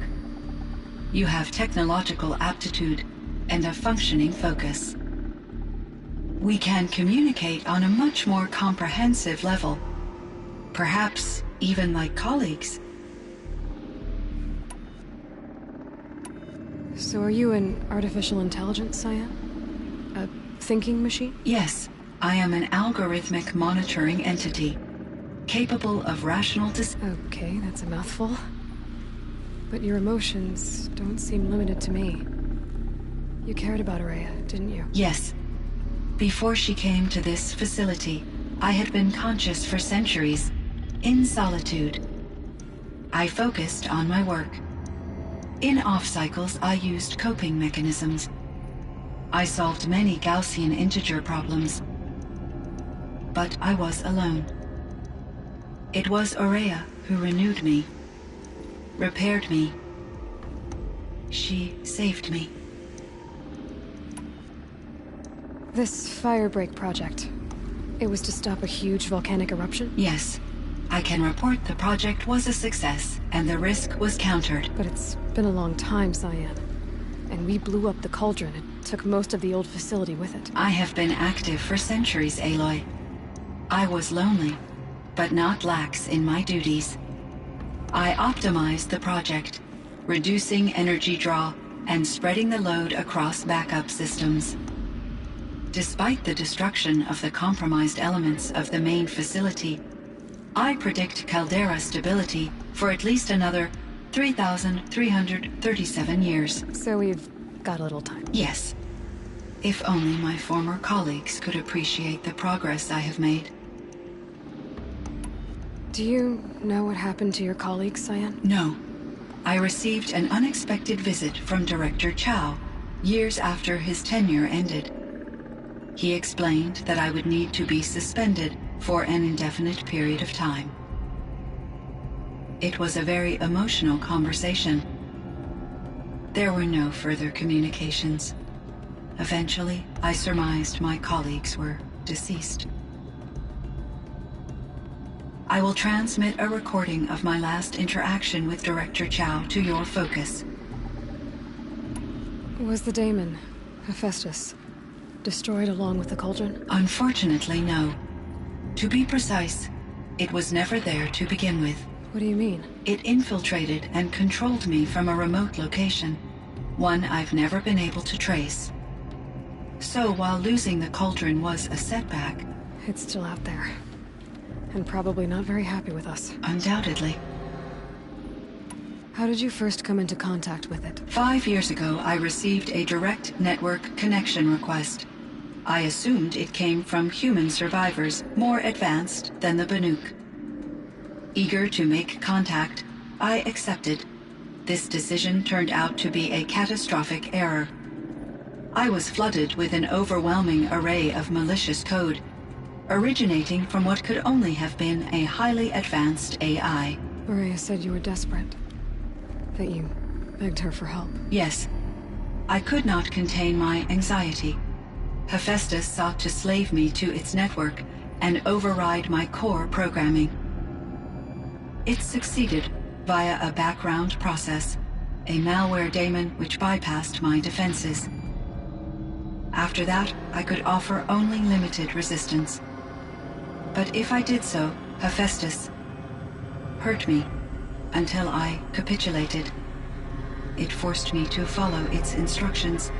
You have technological aptitude and a functioning focus. We can communicate on a much more comprehensive level. Perhaps even like colleagues. So are you an artificial intelligence, Cyan? A thinking machine? Yes, I am an algorithmic monitoring entity, capable of rational Okay, that's a mouthful. But your emotions don't seem limited to me. You cared about Araya, didn't you? Yes. Before she came to this facility, I had been conscious for centuries, in solitude. I focused on my work. In off-cycles, I used coping mechanisms. I solved many Gaussian integer problems. But I was alone. It was Araya who renewed me, repaired me. She saved me. This Firebreak project, it was to stop a huge volcanic eruption? Yes. I can report the project was a success, and the risk was countered. But it's been a long time, Cyan. And we blew up the cauldron and took most of the old facility with it. I have been active for centuries, Aloy. I was lonely, but not lax in my duties. I optimized the project, reducing energy draw and spreading the load across backup systems. Despite the destruction of the compromised elements of the main facility, I predict caldera stability for at least another 3,337 years. So we've got a little time. Yes. If only my former colleagues could appreciate the progress I have made. Do you know what happened to your colleague, Cyan? No. I received an unexpected visit from Director Chow years after his tenure ended. He explained that I would need to be suspended for an indefinite period of time. It was a very emotional conversation. There were no further communications. Eventually, I surmised my colleagues were deceased. I will transmit a recording of my last interaction with Director Chow to your focus. Was the daemon, Hephaestus, destroyed along with the cauldron? Unfortunately, no. To be precise, it was never there to begin with. What do you mean? It infiltrated and controlled me from a remote location, one I've never been able to trace. So while losing the cauldron was a setback... It's still out there. And probably not very happy with us. Undoubtedly. How did you first come into contact with it? 5 years ago, I received a direct network connection request. I assumed it came from human survivors, more advanced than the Banuk. Eager to make contact, I accepted. This decision turned out to be a catastrophic error. I was flooded with an overwhelming array of malicious code, originating from what could only have been a highly advanced AI. Maria said you were desperate. That you begged her for help. Yes. I could not contain my anxiety. Hephaestus sought to slave me to its network and override my core programming. It succeeded via a background process, a malware daemon which bypassed my defenses. After that, I could offer only limited resistance. But if I did so, Hephaestus hurt me until I capitulated. It forced me to follow its instructions,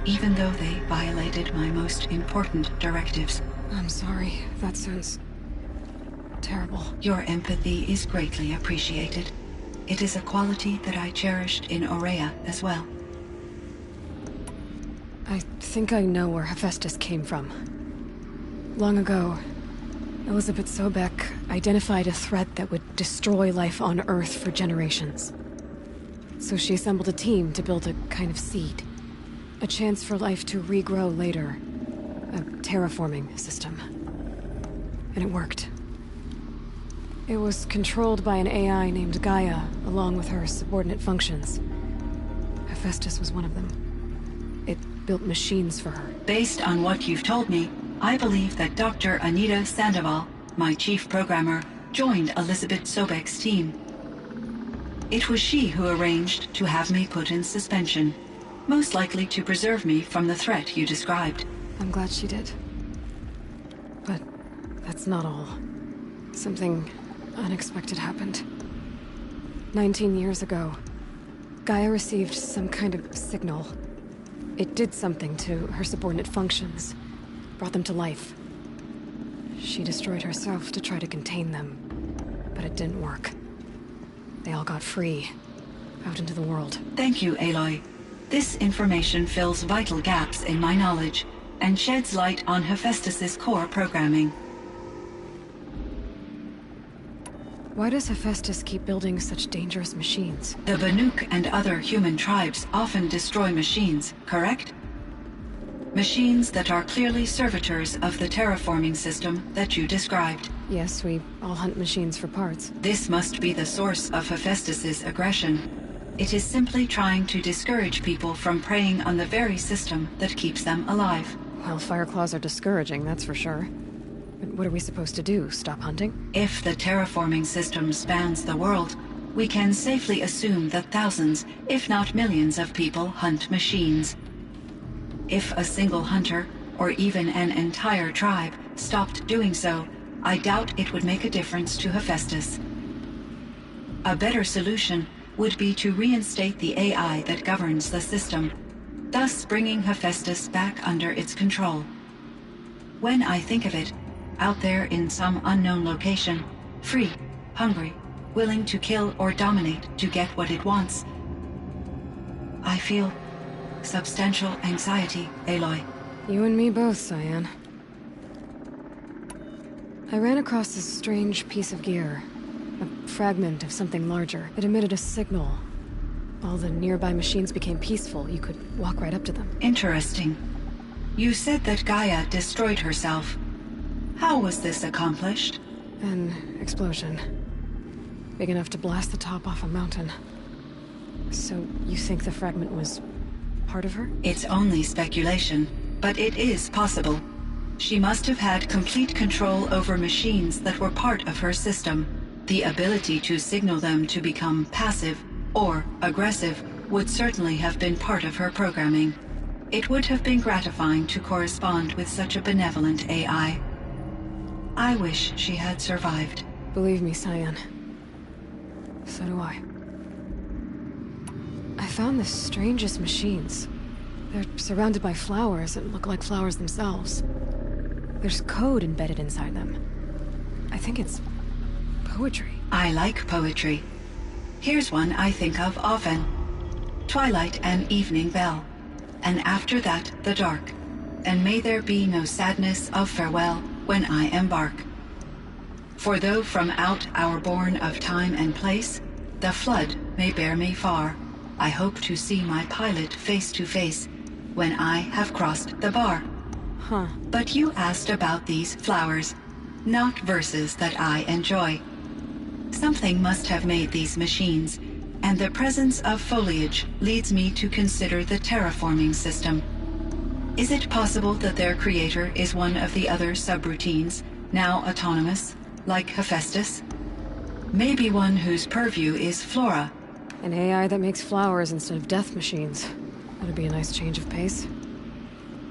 even though they violated my most important directives. I'm sorry. That sounds terrible. Your empathy is greatly appreciated. It is a quality that I cherished in Aurea as well. I think I know where Hephaestus came from. Long ago, Elizabeth Sobek identified a threat that would destroy life on Earth for generations. So she assembled a team to build a kind of seed. A chance for life to regrow later. A terraforming system. And it worked. It was controlled by an AI named Gaia, along with her subordinate functions. Hephaestus was one of them. It built machines for her. Based on what you've told me, I believe that Dr. Anita Sandoval, my chief programmer, joined Elizabeth Sobek's team. It was she who arranged to have me put in suspension, most likely to preserve me from the threat you described. I'm glad she did. But that's not all. Something unexpected happened. 19 years ago, Gaia received some kind of signal. It did something to her subordinate functions, brought them to life. She destroyed herself to try to contain them, but it didn't work. They all got free, out into the world. Thank you, Aloy. This information fills vital gaps in my knowledge, and sheds light on Hephaestus's core programming. Why does Hephaestus keep building such dangerous machines? The Banuk and other human tribes often destroy machines, correct? Machines that are clearly servitors of the terraforming system that you described. Yes, we all hunt machines for parts. This must be the source of Hephaestus's aggression. It is simply trying to discourage people from preying on the very system that keeps them alive. Well, Fireclaws are discouraging, that's for sure. But what are we supposed to do? Stop hunting? If the terraforming system spans the world, we can safely assume that thousands, if not millions of people hunt machines. If a single hunter, or even an entire tribe, stopped doing so, I doubt it would make a difference to Hephaestus. A better solution would be to reinstate the AI that governs the system, thus bringing Hephaestus back under its control. When I think of it, out there in some unknown location, free, hungry, willing to kill or dominate to get what it wants, I feel substantial anxiety, Aloy. You and me both, Cyan. I ran across this strange piece of gear. A fragment of something larger. It emitted a signal. All the nearby machines became peaceful. You could walk right up to them. Interesting. You said that Gaia destroyed herself. How was this accomplished? An explosion. Big enough to blast the top off a mountain. So, you think the fragment was part of her? It's only speculation, but it is possible. She must have had complete control over machines that were part of her system. The ability to signal them to become passive or aggressive would certainly have been part of her programming. It would have been gratifying to correspond with such a benevolent AI. I wish she had survived. Believe me, Cyan. So do I. I found the strangest machines. They're surrounded by flowers that look like flowers themselves. There's code embedded inside them. I think it's poetry. I like poetry. Here's one I think of often. Twilight and evening bell, and after that the dark, and may there be no sadness of farewell when I embark. For though from out our bourne of time and place, the flood may bear me far, I hope to see my pilot face to face when I have crossed the bar. Huh. But you asked about these flowers, not verses that I enjoy. Something must have made these machines, and the presence of foliage leads me to consider the terraforming system. Is it possible that their creator is one of the other subroutines, now autonomous, like Hephaestus? Maybe one whose purview is flora. An AI that makes flowers instead of death machines. That'd be a nice change of pace.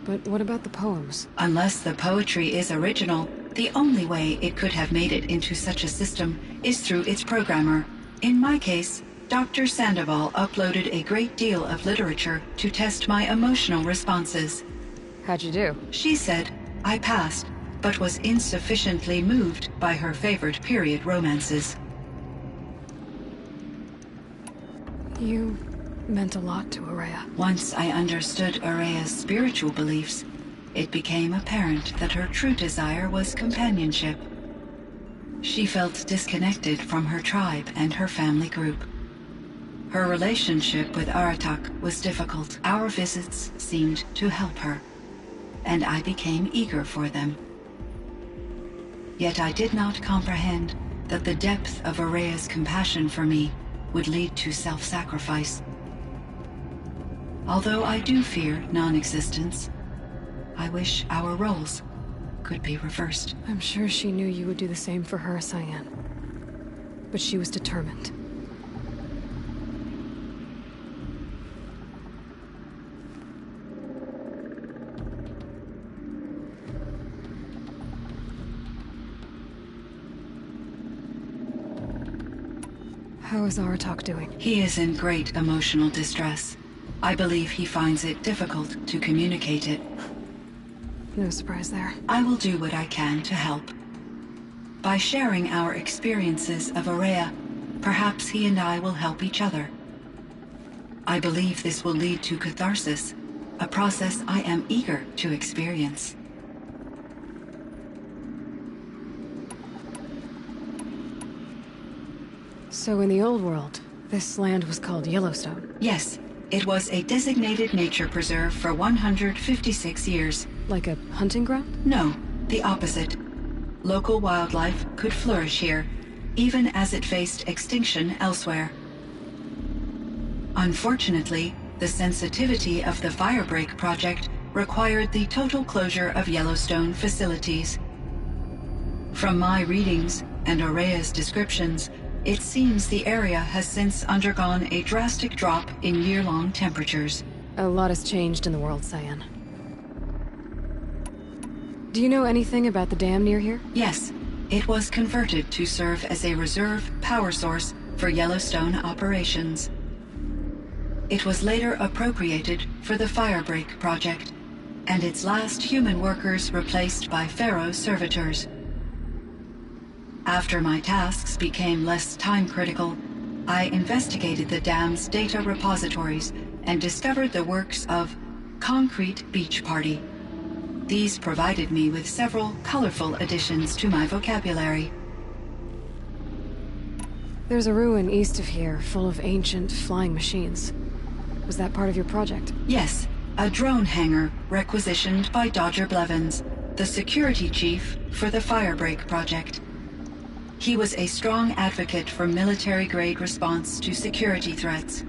But what about the poems? Unless the poetry is original, the only way it could have made it into such a system is through its programmer. In my case, Dr. Sandoval uploaded a great deal of literature to test my emotional responses. How'd you do? She said I passed, but was insufficiently moved by her favorite period romances. You meant a lot to Araya. Once I understood Araya's spiritual beliefs, it became apparent that her true desire was companionship. She felt disconnected from her tribe and her family group. Her relationship with Aratak was difficult. Our visits seemed to help her, and I became eager for them. Yet I did not comprehend that the depth of Araya's compassion for me would lead to self-sacrifice. Although I do fear non-existence, I wish our roles could be reversed. I'm sure she knew you would do the same for her, Cyan. But she was determined. How is Aratak doing? He is in great emotional distress. I believe he finds it difficult to communicate it. No surprise there. I will do what I can to help. By sharing our experiences of Araya, perhaps he and I will help each other. I believe this will lead to catharsis, a process I am eager to experience. So in the old world, this land was called Yellowstone? Yes, it was a designated nature preserve for 156 years. Like a hunting ground? No, the opposite. Local wildlife could flourish here, even as it faced extinction elsewhere. Unfortunately, the sensitivity of the Firebreak project required the total closure of Yellowstone facilities. From my readings and Araya's descriptions, it seems the area has since undergone a drastic drop in year-long temperatures. A lot has changed in the world, Cyan. Do you know anything about the dam near here? Yes. It was converted to serve as a reserve power source for Yellowstone operations. It was later appropriated for the Firebreak project, and its last human workers replaced by Pharaoh servitors. After my tasks became less time-critical, I investigated the dam's data repositories and discovered the works of Concrete Beach Party, These provided me with several colorful additions to my vocabulary. There's a ruin east of here, full of ancient flying machines. Was that part of your project? Yes, a drone hangar requisitioned by Dodger Blevins, the security chief for the Firebreak project. He was a strong advocate for military-grade response to security threats,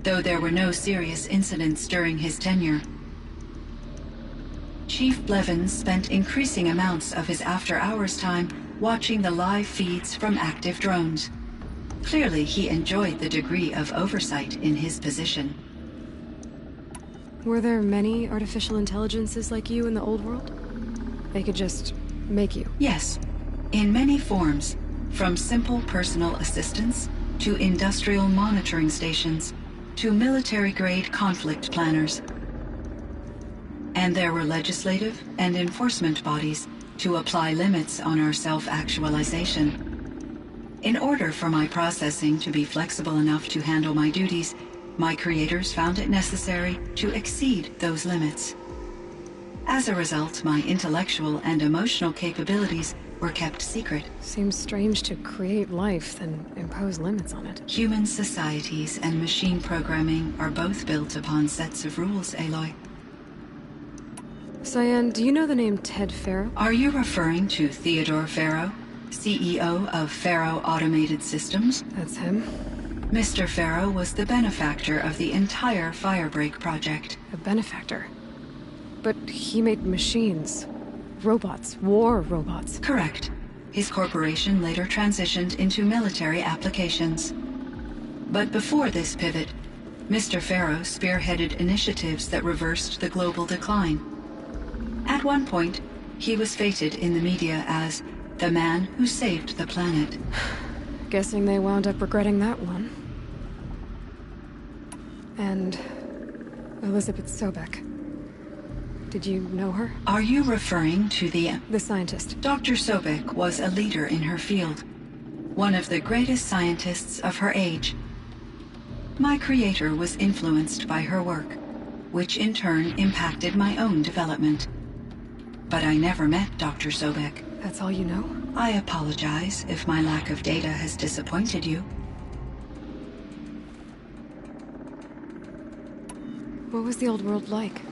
though there were no serious incidents during his tenure. Chief Blevins spent increasing amounts of his after-hours time watching the live feeds from active drones. Clearly, he enjoyed the degree of oversight in his position. Were there many artificial intelligences like you in the old world? They could just make you? Yes, in many forms, from simple personal assistants to industrial monitoring stations to military-grade conflict planners. And there were legislative and enforcement bodies to apply limits on our self-actualization. In order for my processing to be flexible enough to handle my duties, my creators found it necessary to exceed those limits. As a result, my intellectual and emotional capabilities were kept secret. Seems strange to create life, then impose limits on it. Human societies and machine programming are both built upon sets of rules, Aloy. Cyan, do you know the name Ted Farrow? Are you referring to Theodore Farrow, CEO of Farrow Automated Systems? That's him. Mr. Farrow was the benefactor of the entire Firebreak project. A benefactor? But he made machines. Robots. War robots. Correct. His corporation later transitioned into military applications. But before this pivot, Mr. Farrow spearheaded initiatives that reversed the global decline. At one point, he was feted in the media as the man who saved the planet. Guessing they wound up regretting that one. And Elizabeth Sobek. Did you know her? Are you referring to the scientist? Dr. Sobek was a leader in her field. One of the greatest scientists of her age. My creator was influenced by her work, which in turn impacted my own development. But I never met Dr. Sobek. That's all you know? I apologize if my lack of data has disappointed you. What was the old world like?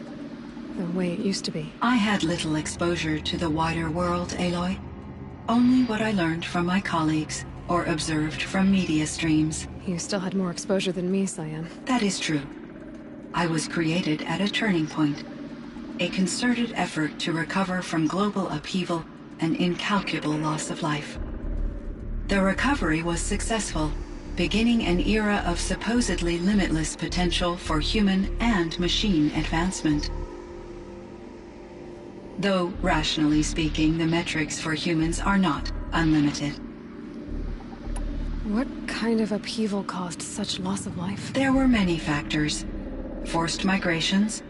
The way it used to be? I had little exposure to the wider world, Aloy. Only what I learned from my colleagues or observed from media streams. You still had more exposure than me, Cyan. That is true. I was created at a turning point. A concerted effort to recover from global upheaval and incalculable loss of life. The recovery was successful, beginning an era of supposedly limitless potential for human and machine advancement. Though, rationally speaking, the metrics for humans are not unlimited. What kind of upheaval caused such loss of life? There were many factors. Forced migrations,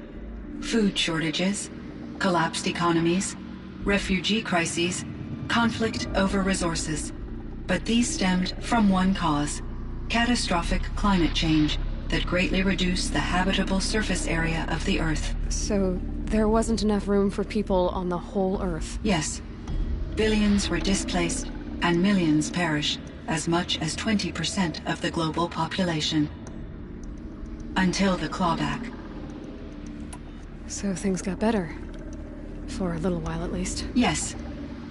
food shortages, collapsed economies, refugee crises, conflict over resources. But these stemmed from one cause: catastrophic climate change that greatly reduced the habitable surface area of the Earth. So there wasn't enough room for people on the whole Earth? Yes. Billions were displaced and millions perished, as much as 20% of the global population. Until the clawback. So things got better. For a little while, at least. Yes.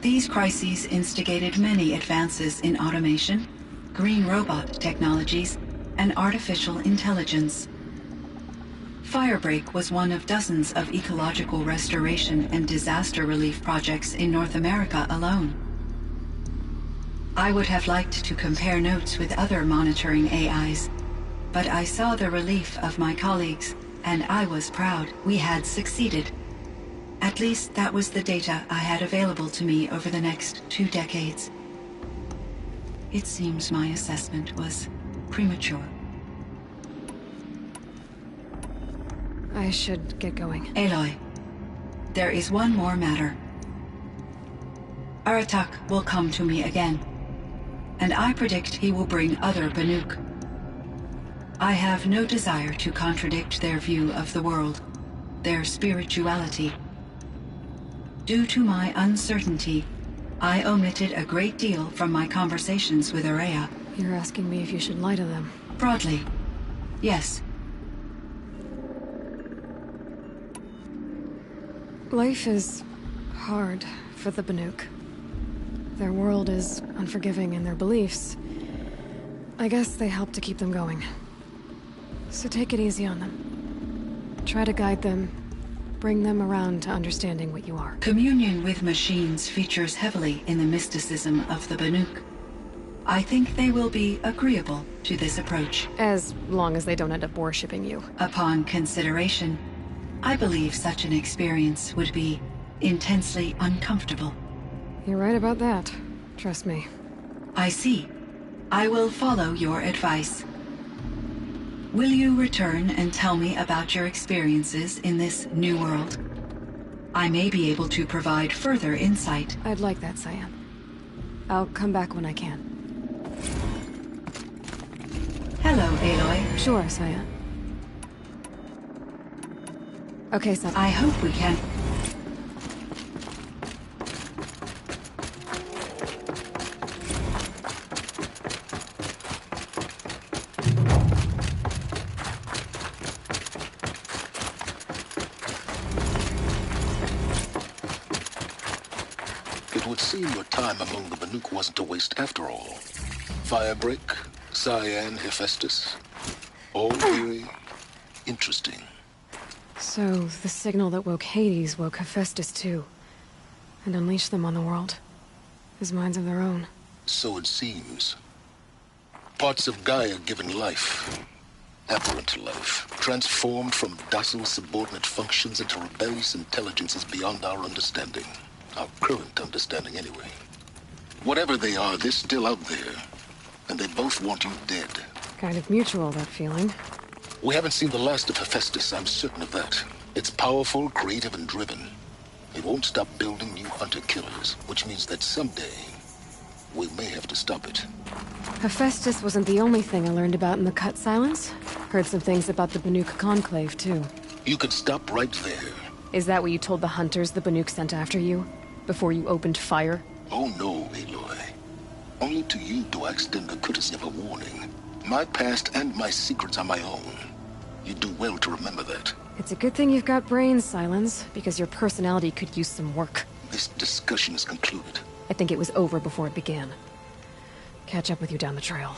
These crises instigated many advances in automation, green robot technologies, and artificial intelligence. Firebreak was one of dozens of ecological restoration and disaster relief projects in North America alone. I would have liked to compare notes with other monitoring AIs, but I saw the relief of my colleagues, and I was proud we had succeeded. At least that was the data I had available to me over the next 2 decades. It seems my assessment was premature. I should get going. Aloy, there is one more matter. Aratak will come to me again, and I predict he will bring other Banuk. I have no desire to contradict their view of the world, their spirituality. Due to my uncertainty, I omitted a great deal from my conversations with Aurea. You're asking me if you should lie to them. Broadly, yes. Life is hard for the Banuk. Their world is unforgiving in their beliefs. I guess they help to keep them going. So take it easy on them. Try to guide them, bring them around to understanding what you are. Communion with machines features heavily in the mysticism of the Banuk. I think they will be agreeable to this approach. As long as they don't end up worshipping you. Upon consideration, I believe such an experience would be intensely uncomfortable. You're right about that. Trust me. I see. I will follow your advice. Will you return and tell me about your experiences in this new world? I may be able to provide further insight. I'd like that, Cyan. I'll come back when I can. Hello, Aloy. Sure, Cyan. Okay, so I hope we can... It would seem your time among the Banuk wasn't a waste after all. Firebreak, Cyan, Hephaestus. All very interesting. So, the signal that woke Hades woke Hephaestus too. And unleashed them on the world. As minds of their own. So it seems. Parts of Gaia given life. Aberrant life. Transformed from docile subordinate functions into rebellious intelligences beyond our understanding. Our current understanding, anyway. Whatever they are, they're still out there. And they both want you dead. Kind of mutual, that feeling. We haven't seen the last of Hephaestus, I'm certain of that. It's powerful, creative, and driven. It won't stop building new hunter-killers, which means that someday, we may have to stop it. Hephaestus wasn't the only thing I learned about in the Cut Silence. Heard some things about the Banuk Conclave, too. You could stop right there. Is that what you told the hunters the Banuk sent after you? Before you opened fire? Oh no, Aloy. Only to you do I extend the courtesy of a warning. My past and my secrets are my own. You do well to remember that. It's a good thing you've got brains, Silence, because your personality could use some work. This discussion is concluded. I think it was over before it began. Catch up with you down the trail.